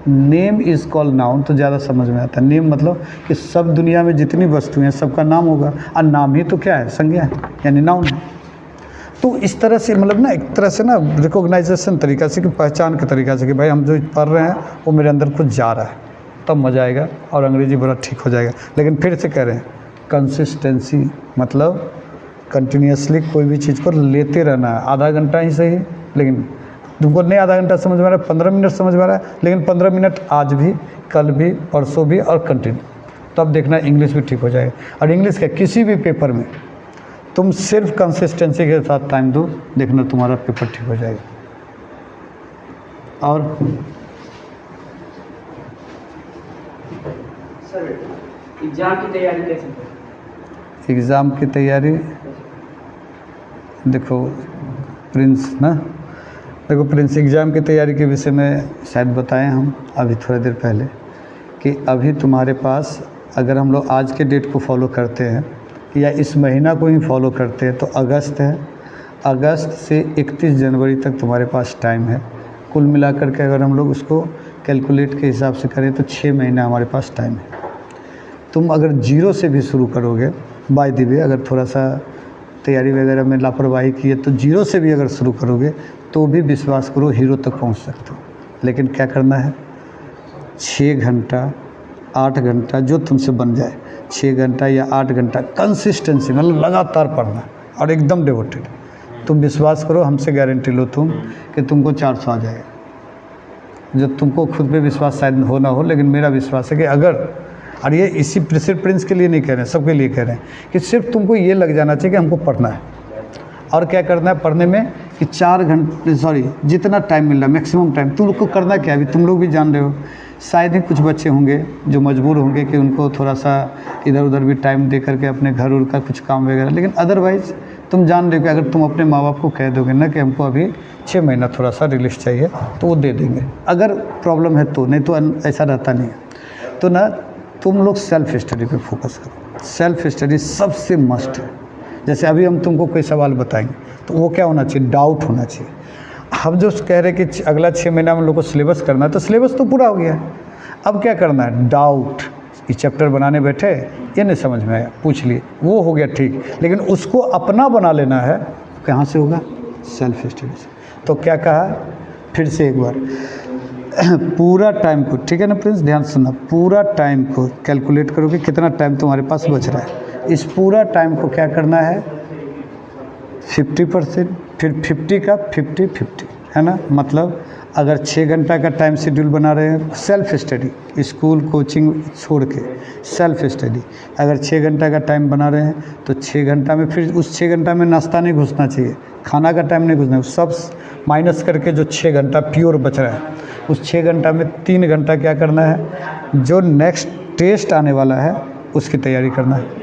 नेम इज़ कॉल्ड नाउन तो ज़्यादा समझ में आता है। नेम मतलब कि सब दुनिया में जितनी वस्तुएं हैं सबका नाम होगा, और नाम ही तो क्या है, संज्ञा है, यानी नाउन है। तो इस तरह से मतलब ना एक तरह से ना रिकॉग्नाइजेशन तरीका से, कि पहचान के तरीका से कि भाई हम जो पढ़ रहे हैं वो मेरे अंदर कुछ जा रहा है, तब मज़ा आएगा और अंग्रेजी बड़ा ठीक हो जाएगा। लेकिन फिर से कह रहे हैं कंसिस्टेंसी, मतलब कंटिन्यूसली कोई भी चीज़ को लेते रहना है। आधा घंटा ही सही, लेकिन तुमको नहीं आधा घंटा समझ में आ रहा है, 15 मिनट समझ में आ रहा है, लेकिन 15 मिनट आज भी, कल भी, परसों भी, और कंटिन्यू, तब देखना इंग्लिश भी ठीक हो जाएगा। और इंग्लिश के किसी भी पेपर में तुम सिर्फ कंसिस्टेंसी के साथ टाइम दो, देखना तुम्हारा पेपर ठीक हो जाएगा। और सर एग्जाम की तैयारी कैसे करें? एग्ज़ाम की तैयारी देखो प्रिंस ना, देखो प्रिंस, एग्ज़ाम की तैयारी के विषय में शायद बताएं हम अभी थोड़ी देर पहले कि अभी तुम्हारे पास, अगर हम लोग आज के डेट को फॉलो करते हैं या इस महीना को ही फॉलो करते हैं तो अगस्त है। अगस्त से 31 जनवरी तक तुम्हारे पास टाइम है। कुल मिलाकर के अगर हम लोग उसको कैलकुलेट के हिसाब से करें तो 6 महीना हमारे पास टाइम है। तुम अगर जीरो से भी शुरू करोगे, बाय द वे अगर थोड़ा सा तैयारी वगैरह में लापरवाही की है तो जीरो से भी अगर शुरू करोगे तो भी विश्वास करो हीरो तक पहुंच सकते हो। लेकिन क्या करना है, 6 घंटा 8 घंटा जो तुमसे बन जाए, 6 घंटा या 8 घंटा कंसिस्टेंसी, मतलब लगातार पढ़ना और एकदम डिवोटेड। तुम विश्वास करो, हमसे गारंटी लो तुम कि तुमको 400 आ जाएगा। जो तुमको खुद पे विश्वास शायद हो ना हो, लेकिन मेरा विश्वास है कि अगर, और ये इसी सिर्फ प्रिंस के लिए नहीं कह रहे हैं, सबके लिए कह रहे हैं कि सिर्फ तुमको ये लग जाना चाहिए कि हमको पढ़ना है। और क्या करना है पढ़ने में कि 4 घंटे, सॉरी जितना टाइम मिल रहा है मैक्सिमम टाइम तुम लोग को करना क्या है। अभी तुम लोग भी जान रहे हो, शायद ही कुछ बच्चे होंगे जो मजबूर होंगे कि उनको थोड़ा सा इधर उधर भी टाइम दे करके अपने घर उर का कुछ काम वगैरह, लेकिन अदरवाइज़ तुम जान रहे हो कि अगर तुम अपने माँ बाप को कह दोगे ना कि हमको अभी 6 महीना थोड़ा सा रिलीफ चाहिए तो वो दे देंगे, अगर प्रॉब्लम है तो, नहीं तो ऐसा रहता नहीं है। तो ना तुम लोग सेल्फ स्टडी पे फोकस करो। सेल्फ स्टडी सबसे मस्ट है। जैसे अभी हम तुमको कोई सवाल बताएंगे तो वो क्या होना चाहिए, डाउट होना चाहिए। हम जो कह रहे हैं कि अगला 6 महीना में लोग को सिलेबस करना है, तो सिलेबस तो पूरा हो गया है। अब क्या करना है, डाउट। ये चैप्टर बनाने बैठे, ये नहीं समझ में आया, पूछ लिए, वो हो गया ठीक, लेकिन उसको अपना बना लेना है। कहाँ से होगा, सेल्फ स्टडी से। तो क्या कहा, फिर से एक बार पूरा टाइम को, ठीक है ना प्रिंस, ध्यान सुनना, पूरा टाइम को कैलकुलेट करो कि कितना टाइम तुम्हारे पास बच रहा है। इस पूरा टाइम को क्या करना है, 50%, फिर 50 का 50-50, है ना। मतलब अगर 6 घंटा का टाइम शेड्यूल बना रहे हैं, सेल्फ स्टडी, स्कूल कोचिंग छोड़ के सेल्फ स्टडी, अगर 6 घंटा का टाइम बना रहे हैं तो 6 घंटा में, फिर उस 6 घंटा में नाश्ता नहीं घुसना चाहिए, खाना का टाइम नहीं घुसना है, सब माइनस करके जो 6 घंटा प्योर बच रहा है, उस 6 घंटा में 3 घंटा क्या करना है, जो नेक्स्ट टेस्ट आने वाला है उसकी तैयारी करना है।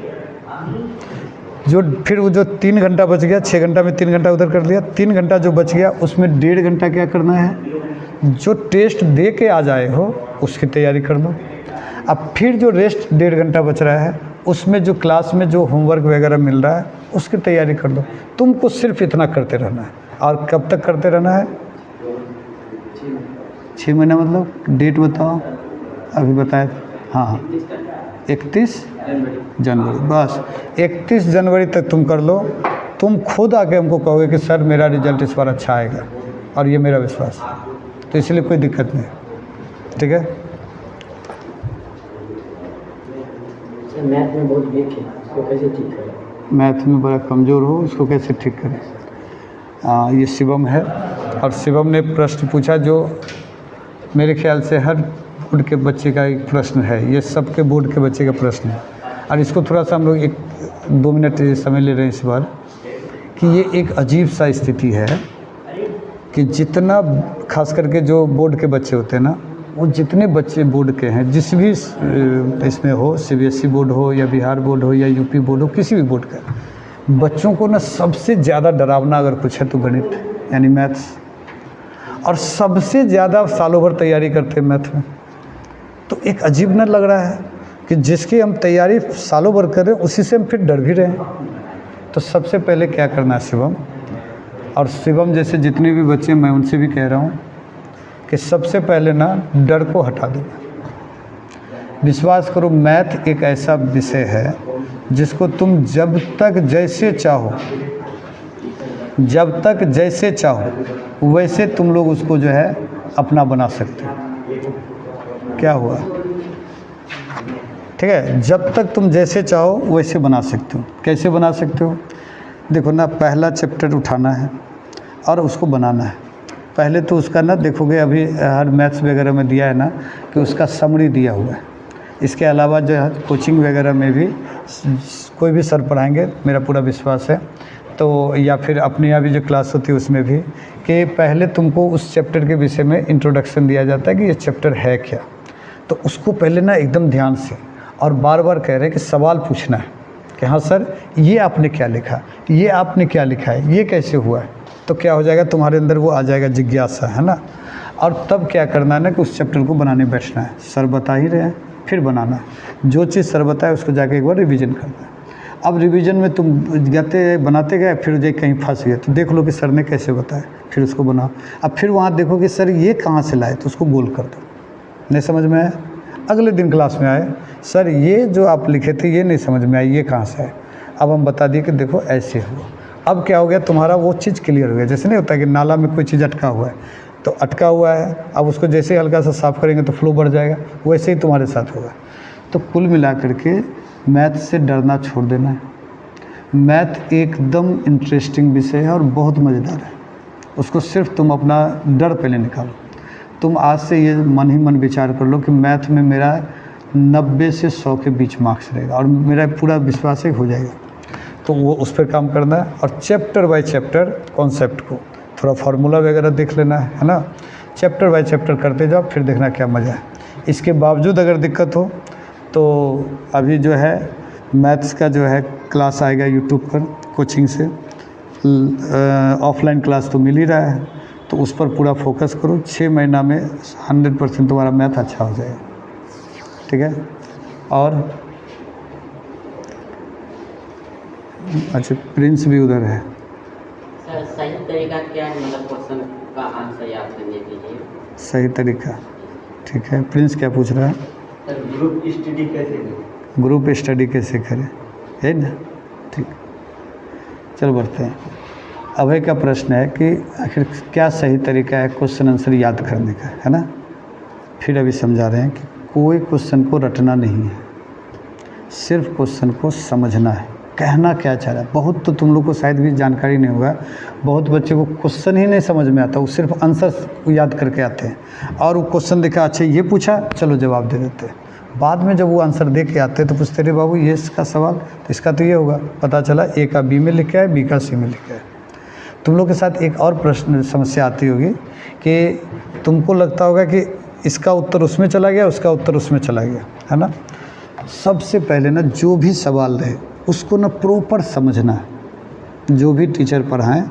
जो फिर वो जो 3 घंटा बच गया, 6 घंटा में 3 घंटा उधर कर लिया, 3 घंटा जो बच गया उसमें 1.5 घंटा क्या करना है, जो टेस्ट दे के आ जाए हो उसकी तैयारी कर लो। अब फिर जो रेस्ट 1.5 घंटा बच रहा है उसमें जो क्लास में जो होमवर्क वगैरह मिल रहा है उसकी तैयारी कर लो। तुमको सिर्फ इतना करते रहना है। और कब तक करते रहना है, 6 महीना, मतलब डेट बताओ, अभी बताया, हाँ 31 जनवरी, बस 31 जनवरी तक तुम कर लो। तुम खुद आके हमको कहोगे कि सर मेरा रिजल्ट इस बार अच्छा आएगा, और ये मेरा विश्वास है। तो इसलिए कोई दिक्कत नहीं, ठीक है। सर मैथ में बहुत वीक है, इसको कैसे ठीक करें? मैथ में बड़ा कमज़ोर हो, उसको कैसे ठीक करें। ये शिवम है, और शिवम ने प्रश्न पूछा जो मेरे ख्याल से हर बोर्ड के बच्चे का एक प्रश्न है, ये सबके बोर्ड के बच्चे का प्रश्न है। और इसको थोड़ा सा हम लोग 1-2 मिनट समय ले रहे हैं इस बार, कि ये एक अजीब सा स्थिति है कि जितना खास करके जो बोर्ड के बच्चे होते हैं ना, वो जितने बच्चे बोर्ड के हैं, जिस भी इसमें हो, सीबीएसई बोर्ड हो या बिहार बोर्ड हो या यूपी बोर्ड हो, किसी भी बोर्ड का, बच्चों को ना सबसे ज़्यादा डरावना अगर कुछ है तो गणित यानी मैथ्स, और सबसे ज़्यादा सालों भर तैयारी करते हैं मैथ में। तो एक अजीब न लग रहा है कि जिसकी हम तैयारी सालों भर कर रहे हैं उसी से हम फिर डर भी रहे हैं। तो सबसे पहले क्या करना है शिवम, और शिवम जैसे जितने भी बच्चे, मैं उनसे भी कह रहा हूँ कि सबसे पहले ना डर को हटा दो। विश्वास करो, मैथ एक ऐसा विषय है जिसको तुम जब तक जैसे चाहो, जब तक जैसे चाहो वैसे तुम लोग उसको जो है अपना बना सकते हो। क्या हुआ, ठीक है, जब तक तुम जैसे चाहो वैसे बना सकते हो। कैसे बना सकते हो, देखो ना, पहला चैप्टर उठाना है और उसको बनाना है। पहले तो उसका ना देखोगे, अभी हर मैथ्स वगैरह में दिया है ना कि उसका समरी दिया हुआ है। इसके अलावा जो है कोचिंग वगैरह में भी कोई भी सर पढ़ाएंगे, मेरा पूरा विश्वास है, तो या फिर अपने यहाँ भी जो क्लास होती है उसमें भी, कि पहले तुमको उस चैप्टर के विषय में इंट्रोडक्शन दिया जाता है कि ये चैप्टर है क्या। तो उसको पहले ना एकदम ध्यान से और बार बार कह रहे हैं कि सवाल पूछना है कि हाँ सर ये आपने क्या लिखा, ये आपने क्या लिखा है, ये कैसे हुआ है। तो क्या हो जाएगा, तुम्हारे अंदर वो आ जाएगा जिज्ञासा, है ना। और तब क्या करना है ना कि उस चैप्टर को बनाने बैठना है। सर बता ही रहे हैं, फिर बनाना है। जो चीज़ सर बताए उसको जाके एक बार रिवीजन करना है। अब रिवीजन में तुम जाते बनाते गए, फिर जो कहीं फंस गए तो देख लो कि सर ने कैसे बताया, फिर उसको बनाओ। अब फिर वहाँ देखो कि सर ये कहाँ से लाए, तो उसको गोल कर दो। नहीं समझ में आया, अगले दिन क्लास में आए, सर ये जो आप लिखे थे ये नहीं समझ में आई, ये कहाँ से है। अब हम बता दिए कि देखो ऐसे हुआ। अब क्या हो गया, तुम्हारा वो चीज़ क्लियर हो गया। जैसे नहीं होता कि नाला में कोई चीज़ अटका हुआ है, तो अटका हुआ है, अब उसको जैसे ही हल्का सा साफ़ करेंगे तो फ्लो बढ़ जाएगा, वैसे ही तुम्हारे साथ होगा। तो कुल मिला करके मैथ से डरना छोड़ देना है। मैथ एकदम इंटरेस्टिंग विषय है और बहुत मज़ेदार है। उसको सिर्फ तुम अपना डर पहले निकालो। तुम आज से ये मन ही मन विचार कर लो कि मैथ में मेरा 90 से 100 के बीच मार्क्स रहेगा, और मेरा पूरा विश्वास है हो जाएगा। तो वो उस पर काम करना है, और चैप्टर बाय चैप्टर कॉन्सेप्ट को थोड़ा फार्मूला वगैरह देख लेना है ना। चैप्टर बाय चैप्टर करते जाओ, फिर देखना क्या मज़ा है। इसके बावजूद अगर दिक्कत हो तो अभी जो है मैथ्स का जो है क्लास आएगा यूट्यूब पर कोचिंग से। ऑफलाइन क्लास तो मिल ही रहा है, तो उस पर पूरा फोकस करो। 6 महीना में 100% तुम्हारा मैथ अच्छा हो जाएगा, ठीक है। और अच्छा, प्रिंस भी उधर है। सर सही तरीका क्या है, मतलब क्वेश्चन का आंसर याद करने के लिए? सही तरीका, ठीक है। प्रिंस क्या पूछ रहा है? सर ग्रुप स्टडी कैसे करें? ग्रुप स्टडी कैसे करें, है ना, ठीक। चलो बढ़ते हैं। अभय का प्रश्न है कि आखिर क्या सही तरीका है क्वेश्चन आंसर याद करने का, है ना। फिर अभी समझा रहे हैं कि कोई क्वेश्चन को रटना नहीं है, सिर्फ क्वेश्चन को समझना है, कहना क्या चाह रहा है। बहुत तो तुम लोग को शायद भी जानकारी नहीं होगा, बहुत बच्चे को क्वेश्चन ही नहीं समझ में आता, वो सिर्फ आंसर याद करके आते हैं। और वो क्वेश्चन देखा, अच्छा ये पूछा, चलो जवाब दे देते हैं। बाद में जब वो आंसर दे के आते हैं तो पूछते रे बाबू ये इसका सवाल, तो इसका तो ये होगा। पता चला ए का बी में लिखा है, बी का सी में लिखा है। तुम लोग के साथ एक और प्रश्न समस्या आती होगी कि तुमको लगता होगा कि इसका उत्तर उसमें चला गया, उसका उत्तर उसमें चला गया, है ना। सबसे पहले ना जो भी सवाल रहे उसको ना प्रॉपर समझना है। जो भी टीचर पढ़ाएं,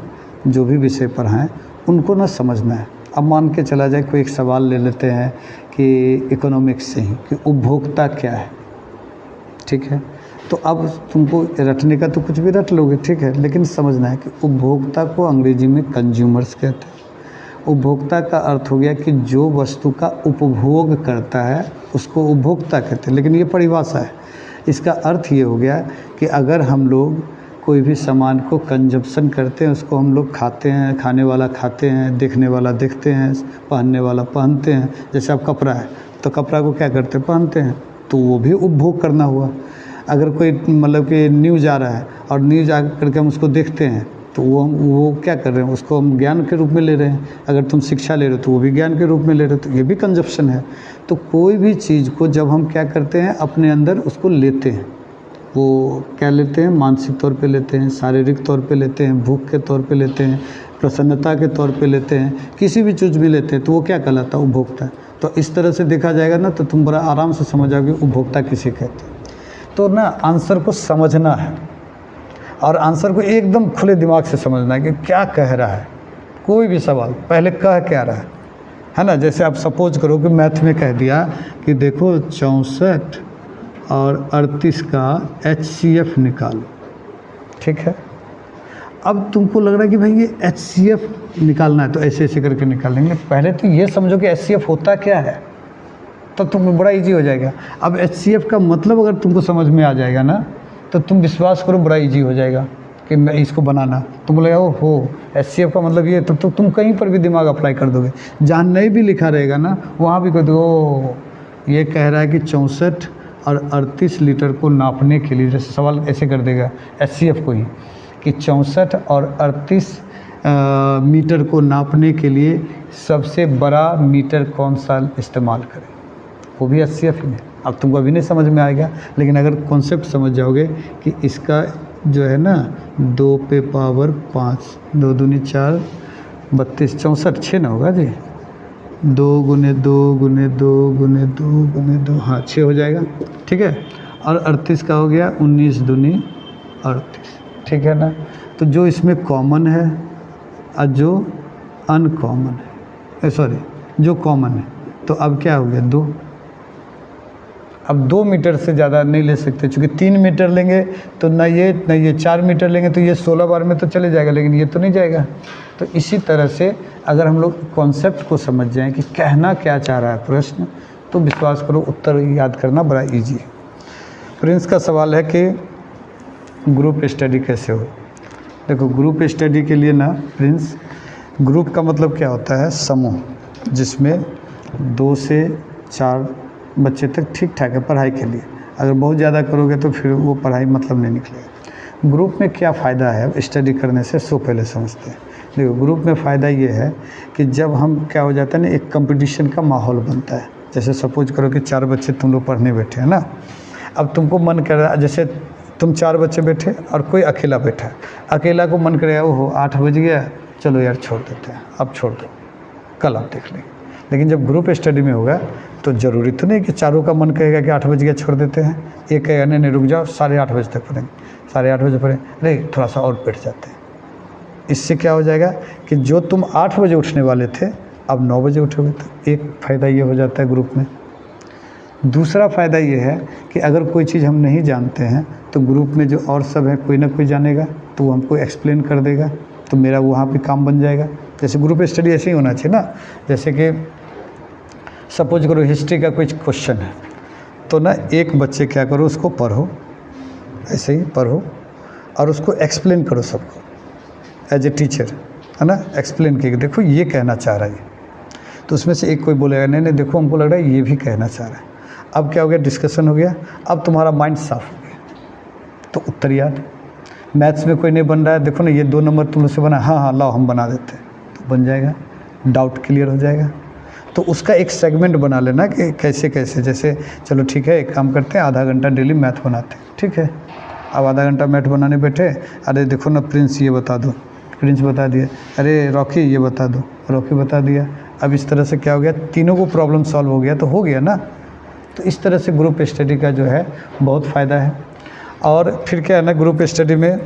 जो भी विषय पढ़ाएं, उनको ना समझना है। अब मान के चला जाए कोई एक सवाल ले लेते हैं कि इकोनॉमिक्स से ही कि उपभोक्ता क्या है, ठीक है। तो अब तुमको रटने का तो कुछ भी रट लोगे, ठीक है, लेकिन समझना है कि उपभोक्ता को अंग्रेजी में कंज्यूमर्स कहते हैं। उपभोक्ता का अर्थ हो गया कि जो वस्तु का उपभोग करता है उसको उपभोक्ता कहते हैं, लेकिन ये परिभाषा है। इसका अर्थ ये हो गया कि अगर हम लोग कोई भी सामान को कंजप्शन करते हैं, उसको हम लोग खाते हैं, खाने वाला खाते हैं, देखने वाला देखते हैं, पहनने वाला पहनते हैं। जैसे अब कपड़ा है तो कपड़ा को क्या करते हैं, पहनते हैं, तो वो भी उपभोग करना हुआ। अगर कोई मतलब कि न्यूज़ आ रहा है और न्यूज़ आ करके हम उसको देखते हैं तो वो क्या कर रहे हैं, उसको हम ज्ञान के रूप में ले रहे हैं। अगर तुम शिक्षा ले रहे हो तो वो भी ज्ञान के रूप में ले रहे हो, तो ये भी कंजप्शन है। तो कोई भी चीज़ को जब हम क्या करते हैं, अपने अंदर उसको लेते हैं, वो क्या लेते हैं, मानसिक तौर पे लेते हैं, शारीरिक तौर पे लेते हैं, भूख के तौर पे लेते हैं, प्रसन्नता के तौर पे लेते हैं, किसी भी चीज़ भी लेते हैं तो वो क्या कहलाता है, उपभोक्ता। तो इस तरह से देखा जाएगा ना तो तुम बड़ा आराम से समझ जाओगे उपभोक्ता किसे कहते हैं। तो ना आंसर को समझना है और आंसर को एकदम खुले दिमाग से समझना है कि क्या कह रहा है। कोई भी सवाल पहले कह क्या रहा है ना। जैसे आप सपोज करो कि मैथ में कह दिया कि देखो 64 और 38 का HCF निकालो, ठीक है। अब तुमको लग रहा है कि भाई ये HCF निकालना है तो ऐसे ऐसे करके निकालेंगे। पहले तो ये समझो कि HCF होता क्या है, तब तुमको बड़ा इजी हो जाएगा। अब HCF का मतलब अगर तुमको समझ में आ जाएगा ना तो तुम विश्वास करो बड़ा इजी हो जाएगा कि मैं इसको बनाना। तुम बोलेगा ओ हो HCF का मतलब ये, तो तुम कहीं पर भी दिमाग अप्लाई कर दोगे। जहाँ नहीं भी लिखा रहेगा ना वहाँ भी कर दो, ओ ये कह रहा है कि 64 और 38 लीटर को नापने के लिए, जैसे सवाल ऐसे कर देगा HCF को ही कि 64 और 38 मीटर को नापने के लिए सबसे बड़ा मीटर कौन सा इस्तेमाल करें, वो भी HCF ही है। अब तुमको अभी नहीं समझ में आएगा, लेकिन अगर कॉन्सेप्ट समझ जाओगे कि इसका जो है ना 2 पे पावर 5, 2 दूनी 4, 32, 64 6 ना होगा जी, 2 गुने 2 गुने 2 गुने 2 गुने 2, हाँ 6 हो जाएगा, ठीक है। और 38 का हो गया 19 दूनी 38, ठीक है ना। तो जो इसमें कॉमन है और जो अनकॉमन है, सॉरी जो कॉमन है, तो अब क्या हो गया 2। अब 2 मीटर से ज़्यादा नहीं ले सकते, क्योंकि 3 मीटर लेंगे तो ना ये 4 मीटर लेंगे तो ये 16 बार में तो चले जाएगा, लेकिन ये तो नहीं जाएगा। तो इसी तरह से अगर हम लोग कॉन्सेप्ट को समझ जाएं कि कहना क्या चाह रहा है प्रश्न, तो विश्वास करो उत्तर याद करना बड़ा इजी है। प्रिंस का सवाल है कि ग्रुप स्टडी कैसे हो। देखो ग्रुप स्टडी के लिए ना प्रिंस, ग्रुप का मतलब क्या होता है, समूह जिसमें 2 से 4 बच्चे तक ठीक ठाक है पढ़ाई के लिए। अगर बहुत ज़्यादा करोगे तो फिर वो पढ़ाई मतलब नहीं निकलेगा। ग्रुप में क्या फ़ायदा है स्टडी करने से, सो पहले समझते हैं। देखो ग्रुप में फ़ायदा ये है कि जब हम क्या हो जाता है ना, एक कंपटीशन का माहौल बनता है। जैसे सपोज करो कि 4 बच्चे तुम लोग पढ़ने बैठे हैं ना, अब तुमको मन कर रहा है, जैसे तुम 4 बच्चे बैठे और कोई अकेला बैठा है, अकेला को मन करेगा ओहो 8 बज गया, चलो यार छोड़ देते हैं, अब छोड़ दो, कल आप देख लेंगे। लेकिन जब ग्रुप स्टडी में होगा तो ज़रूरी तो नहीं कि चारों का मन कहेगा कि 8 बज गया छोड़ देते हैं। एक कहेगा नहीं रुक जाओ 8:30 बजे तक पढ़ेंगे, 8:30 बजे पढ़ें, अरे थोड़ा सा और बैठ जाते हैं। इससे क्या हो जाएगा कि जो तुम 8 बजे उठने वाले थे अब 9 बजे उठोगे। तो एक फ़ायदा ये हो जाता है ग्रुप में। दूसरा फ़ायदा ये है कि अगर कोई चीज़ हम नहीं जानते हैं तो ग्रुप में जो और सब है कोई ना कोई जानेगा तो वो हमको एक्सप्लेन कर देगा, तो मेरा वहाँ पे काम बन जाएगा। जैसे ग्रुप स्टडी ऐसे ही होना चाहिए ना। जैसे कि सपोज करो हिस्ट्री का कोई क्वेश्चन है तो ना एक बच्चे क्या करो उसको पढ़ो, ऐसे ही पढ़ो और उसको एक्सप्लेन करो सबको एज ए टीचर, है ना। एक्सप्लेन किए देखो ये कहना चाह रहा है, तो उसमें से एक कोई बोलेगा नहीं नहीं देखो हमको लग रहा है ये भी कहना चाह रहा है। अब क्या हो गया, डिस्कशन हो गया, अब तुम्हारा माइंड साफ हो गया तो उत्तर याद। मैथ्स में कोई नहीं बन रहा है, देखो ना ये 2 नंबर तुम लोग से बना, हाँ हाँ लाओ हम बना देते हैं, तो बन जाएगा, डाउट क्लियर हो जाएगा। तो उसका एक सेगमेंट बना लेना कि कैसे कैसे, जैसे चलो ठीक है एक काम करते हैं आधा घंटा डेली मैथ बनाते हैं, ठीक है। अब आधा घंटा मैथ बनाने बैठे, अरे देखो ना प्रिंस ये बता दो, प्रिंस बता दिया, अरे रॉकी ये बता दो, रॉकी बता दिया। अब इस तरह से क्या हो गया, तीनों को प्रॉब्लम सॉल्व हो गया, तो हो गया ना। तो इस तरह से ग्रुप स्टडी का जो है बहुत फ़ायदा है। और फिर क्या है ना ग्रुप स्टडी में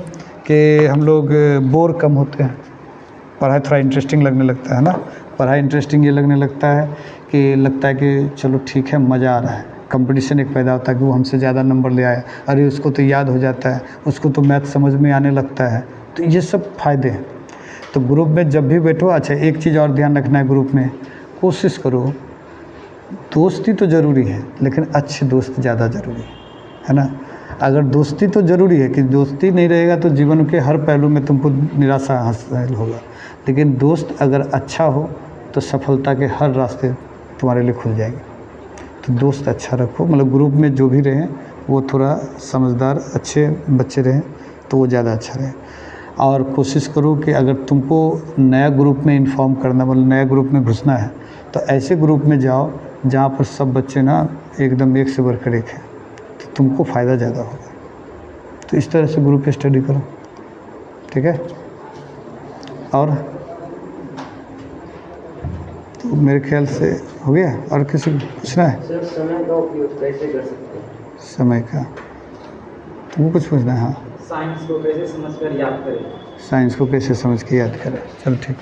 कि हम लोग बोर कम होते हैं, पढ़ाई थोड़ा इंटरेस्टिंग लगने लगता है ना। पढ़ाई इंटरेस्टिंग ये लगने लगता है कि चलो ठीक है मज़ा आ रहा है। कंपटीशन एक पैदा होता है कि वो हमसे ज़्यादा नंबर ले आया, अरे उसको तो याद हो जाता है, उसको तो मैथ समझ में आने लगता है। तो ये सब फ़ायदे हैं। तो ग्रुप में जब भी बैठो, अच्छा एक चीज़ और ध्यान रखना है, ग्रुप में कोशिश करो, दोस्ती तो ज़रूरी है लेकिन अच्छे दोस्त ज़्यादा ज़रूरी है ना। अगर दोस्ती तो ज़रूरी है कि दोस्ती नहीं रहेगा तो जीवन के हर पहलू में तुमको निराशा हासिल होगा, लेकिन दोस्त अगर अच्छा हो तो सफलता के हर रास्ते तुम्हारे लिए खुल जाएंगे। तो दोस्त अच्छा रखो, मतलब ग्रुप में जो भी रहें वो थोड़ा समझदार अच्छे बच्चे रहें तो वो ज़्यादा अच्छा रहे। और कोशिश करो कि अगर तुमको नया ग्रुप में इन्फॉर्म करना, मतलब नया ग्रुप में घुसना है, तो ऐसे ग्रुप में जाओ जहाँ पर सब बच्चे ना एकदम एक से बढ़कर एक हैं, तो तुमको फ़ायदा ज़्यादा होगा। तो इस तरह से ग्रुप स्टडी करो, ठीक है। और तो मेरे ख्याल से हो गया, और किसी को पूछना है? सर समय का उपयोग कैसे कर सकते हैं? समय का तुमको कुछ पूछना है? हाँ, साइंस को कैसे समझकर याद करें? साइंस को कैसे समझ के याद करें, चलो ठीक।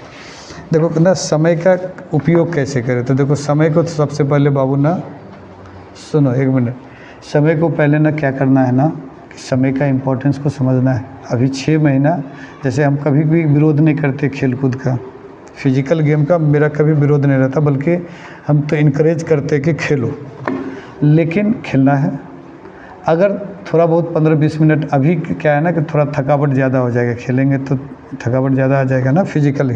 देखो ना, समय का उपयोग कैसे करें, तो देखो समय को तो सबसे पहले बाबू ना सुनो, एक मिनट। समय को पहले ना क्या करना है ना, कि समय का इम्पोर्टेंस को समझना है। अभी 6 महीना, जैसे हम कभी भी विरोध नहीं करते खेल कूद का, फिजिकल गेम का मेरा कभी विरोध नहीं रहता, बल्कि हम तो इनकरेज करते कि खेलो, लेकिन खेलना है। अगर थोड़ा बहुत 15-20 मिनट, अभी क्या है ना कि थोड़ा थकावट ज़्यादा हो जाएगा, खेलेंगे तो थकावट ज़्यादा आ जाएगा ना फिजिकली,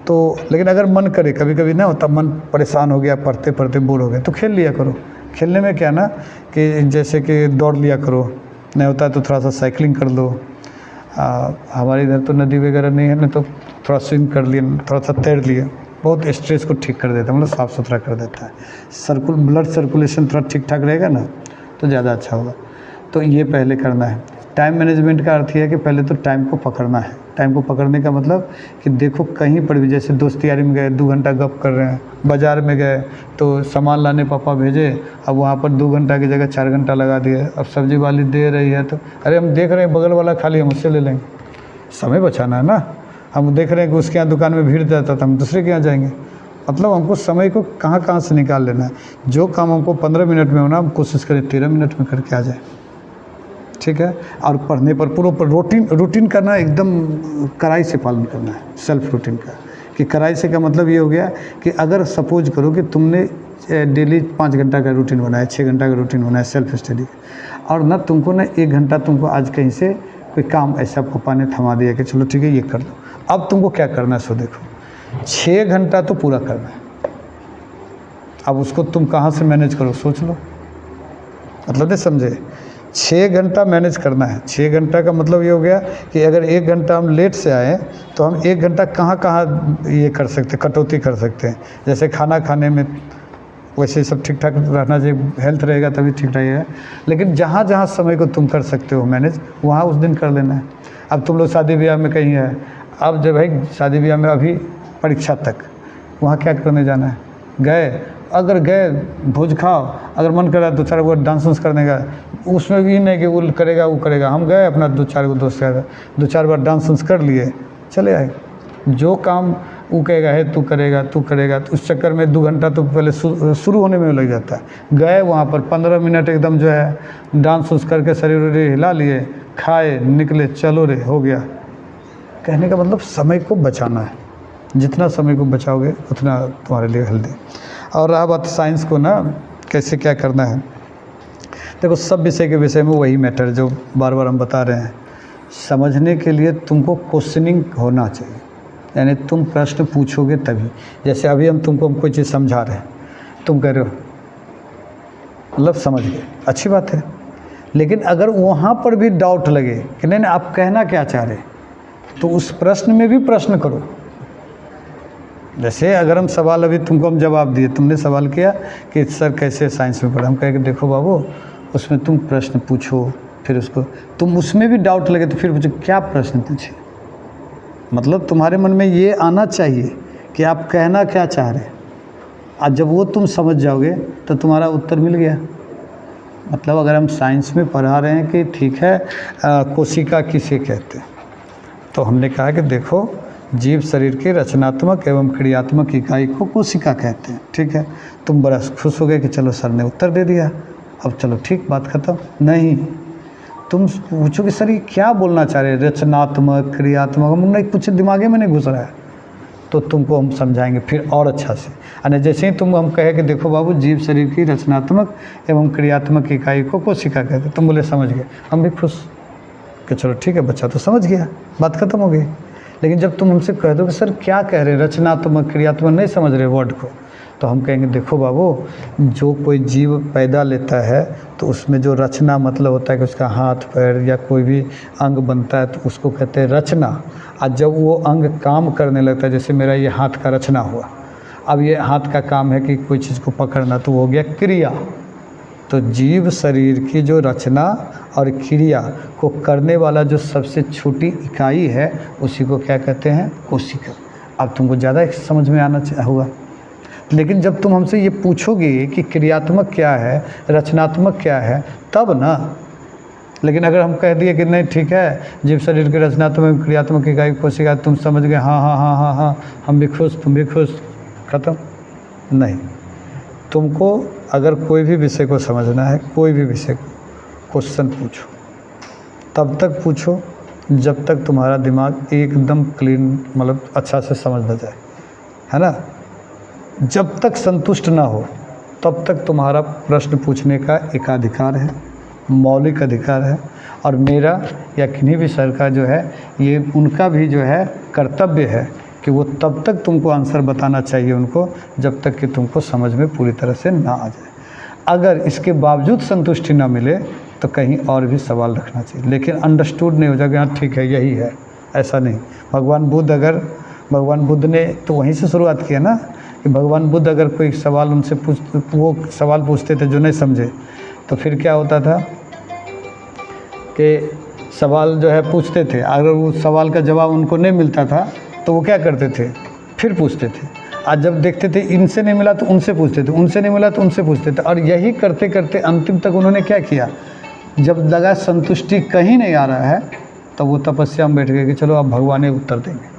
तो लेकिन अगर मन करे, कभी कभी ना होता मन परेशान हो गया, पढ़ते पढ़ते बोर हो गए, तो खेल लिया करो। खेलने में क्या ना कि जैसे कि दौड़ लिया करो, नहीं होता तो थोड़ा सा साइकिलिंग कर लो। हमारे इधर तो नदी वगैरह नहीं है ना, तो थोड़ा स्विम कर लिए, थोड़ा सा तैर लिए, बहुत स्ट्रेस को ठीक कर देता है, मतलब साफ़ सुथरा कर देता है। ब्लड सर्कुलेशन थोड़ा ठीक ठाक रहेगा ना, तो ज़्यादा अच्छा होगा। तो ये पहले करना है। टाइम मैनेजमेंट का अर्थ यह है कि पहले तो टाइम को पकड़ना है। टाइम को पकड़ने का मतलब कि देखो कहीं पर भी, जैसे दोस्त यारी में गए 2 घंटा गप कर रहे हैं, बाज़ार में गए तो सामान लाने पापा भेजे, अब वहाँ पर 2 घंटा की जगह 4 घंटा लगा दिए। अब सब्ज़ी वाली दे रही है तो अरे हम देख रहे हैं बगल वाला खाली, हम उससे ले लेंगे, समय बचाना है ना। हम देख रहे हैं कि उसके यहाँ दुकान में भीड़ जाता था, हम दूसरे के यहाँ जाएंगे। मतलब हमको समय को कहाँ कहाँ से निकाल लेना है। जो काम हमको 15 मिनट में होना, हम कोशिश करें 13 मिनट में करके आ जाए, ठीक है। और पढ़ने पर पूरा रूटीन करना, एकदम कड़ाई से पालन करना है सेल्फ रूटीन का। कि कड़ाई से का मतलब ये हो गया कि अगर सपोज करो कि तुमने डेली 5 घंटा का रूटीन बनाया, 6 घंटा का रूटीन बनाया सेल्फ स्टडी, और ना तुमको ना 1 घंटा तुमको आज कहीं से कोई काम ऐसा पापा ने थमा दिया कि चलो ठीक है ये कर लो, अब तुमको क्या करना है सो देखो, 6 घंटा तो पूरा करना है। अब उसको तुम कहाँ से मैनेज करो सोच लो, मतलब नहीं समझे। 6 घंटा मैनेज करना है। 6 घंटा का मतलब ये हो गया कि अगर 1 घंटा हम लेट से आए तो हम 1 घंटा कहाँ कहाँ ये कर सकते, कटौती कर सकते हैं। जैसे खाना खाने में वैसे सब ठीक ठाक रहना चाहिए, हेल्थ रहेगा तभी ठीक रहेगा, लेकिन जहाँ जहाँ समय को तुम कर सकते हो मैनेज, वहाँ उस दिन कर लेना है। अब तुम लोग शादी ब्याह में कहीं है, अब जब भाई शादी ब्याह में अभी परीक्षा तक, वहाँ क्या करने जाना है, गए, अगर गए भोज खाओ, अगर मन करा 2-4 वो डांस करने का, उसमें भी नहीं कि वो करेगा, हम गए अपना 2-4 दोस्त के साथ 2-4 बार डांस कर लिए, चले आए। जो काम वो कहेगा है तू करेगा, तो उस चक्कर में 2 घंटा तो पहले शुरू होने में लग जाता है। गए वहाँ पर 15 मिनट एकदम जो है डांस करके शरीर वरीर हिला लिए, खाए, निकले, चलो रे, हो गया। कहने का मतलब समय को बचाना है, जितना समय को बचाओगे उतना तुम्हारे लिए हेल्दी। और रहा बात साइंस को ना कैसे क्या करना है, देखो सब विषय के विषय में वही मैटर जो बार बार हम बता रहे हैं। समझने के लिए तुमको क्वेश्चनिंग होना चाहिए, यानी तुम प्रश्न पूछोगे तभी। जैसे अभी हम कोई चीज़ समझा रहे हैं, तुम कह रहे हो मतलब समझ गए, अच्छी बात है, लेकिन अगर वहाँ पर भी डाउट लगे कि नहीं आप कहना क्या चाह रहे, तो उस प्रश्न में भी प्रश्न करो। जैसे अगर हम सवाल अभी तुमको हम जवाब दिए, तुमने सवाल किया कि सर कैसे साइंस में पढ़ा, हम कहे कि देखो बाबू उसमें तुम प्रश्न पूछो, फिर उसको तुम उसमें भी डाउट लगे तो फिर पूछो क्या प्रश्न पूछे। मतलब तुम्हारे मन में ये आना चाहिए कि आप कहना क्या चाह रहे हैं, और जब वो तुम समझ जाओगे तो तुम्हारा उत्तर मिल गया। मतलब अगर हम साइंस में पढ़ा रहे हैं कि ठीक है कोशिका किसे कहते हैं, तो हमने कहा कि देखो जीव शरीर की रचनात्मक एवं क्रियात्मक इकाई को कोशिका कहते हैं, ठीक है। तुम बड़ा खुश हो गए कि चलो सर ने उत्तर दे दिया, अब चलो ठीक बात ख़त्म। नहीं, तुम पूछो कि सर ये क्या बोलना चाह रहे हैं, रचनात्मक क्रियात्मक, हम नहीं कुछ दिमागे में नहीं घुस रहा है, तो तुमको हम समझाएंगे फिर और अच्छा से। यानी जैसे ही तुम हम कहे कि देखो बाबू जीव शरीर की रचनात्मक एवं क्रियात्मक इकाई को कोशिका कहते हैं, तुम बोले समझ गए, हम भी खुश कि चलो ठीक है बच्चा तो समझ गया, बात खत्म हो गई। लेकिन जब तुम हमसे कह दो कि सर क्या कह रहे हैं, रचनात्मक क्रियात्मक नहीं समझ रहे वर्ड को, तो हम कहेंगे देखो बाबू जो कोई जीव पैदा लेता है तो उसमें जो रचना मतलब होता है कि उसका हाथ पैर या कोई भी अंग बनता है तो उसको कहते हैं रचना। और जब वो अंग काम करने लगता है, जैसे मेरा ये हाथ का रचना हुआ, अब ये हाथ का काम है कि कोई चीज़ को पकड़ना, तो वो हो गया क्रिया। तो जीव शरीर की जो रचना और क्रिया को करने वाला जो सबसे छोटी इकाई है उसी को क्या कहते हैं? कोशिका। अब तुमको ज़्यादा समझ में आना होगा। लेकिन जब तुम हमसे ये पूछोगे कि क्रियात्मक क्या है, रचनात्मक क्या है, तब ना। लेकिन अगर हम कह दिए कि नहीं ठीक है, जीव शरीर की रचनात्मक क्रियात्मक इकाई कोशिका, तुम समझ गए हाँ हाँ हाँ हाँ हाँ, हम भी खुश, तुम भी खुश, ख़त्म। नहीं, तुमको अगर कोई भी विषय को समझना है, कोई भी विषय को क्वेश्चन पूछो, तब तक पूछो जब तक तुम्हारा दिमाग एकदम क्लीन, मतलब अच्छा से समझ न जाए, है ना। जब तक संतुष्ट ना हो तब तक तुम्हारा प्रश्न पूछने का एक अधिकार है, मौलिक अधिकार है। और मेरा या किन्हीं भी सर का जो है, ये उनका भी जो है कर्तव्य है कि वो तब तक तुमको आंसर बताना चाहिए उनको जब तक कि तुमको समझ में पूरी तरह से ना आ जाए। अगर इसके बावजूद संतुष्टि ना मिले तो कहीं और भी सवाल रखना चाहिए, लेकिन अंडरस्टूड नहीं हो जाएगा, हाँ ठीक है यही है, ऐसा नहीं। भगवान बुद्ध ने तो वहीं से शुरुआत किया ना, कि भगवान बुद्ध अगर कोई सवाल उनसे वो सवाल पूछते थे जो नहीं समझे, तो फिर क्या होता था कि सवाल जो है पूछते थे, अगर वो सवाल का जवाब उनको नहीं मिलता था तो वो क्या करते थे, फिर पूछते थे। आज जब देखते थे इनसे नहीं मिला तो उनसे पूछते थे, उनसे नहीं मिला तो उनसे पूछते थे, और यही करते करते अंतिम तक उन्होंने क्या किया, जब लगा संतुष्टि कहीं नहीं आ रहा है, तो वो तपस्या में बैठ गए कि चलो अब भगवान ही उत्तर देंगे।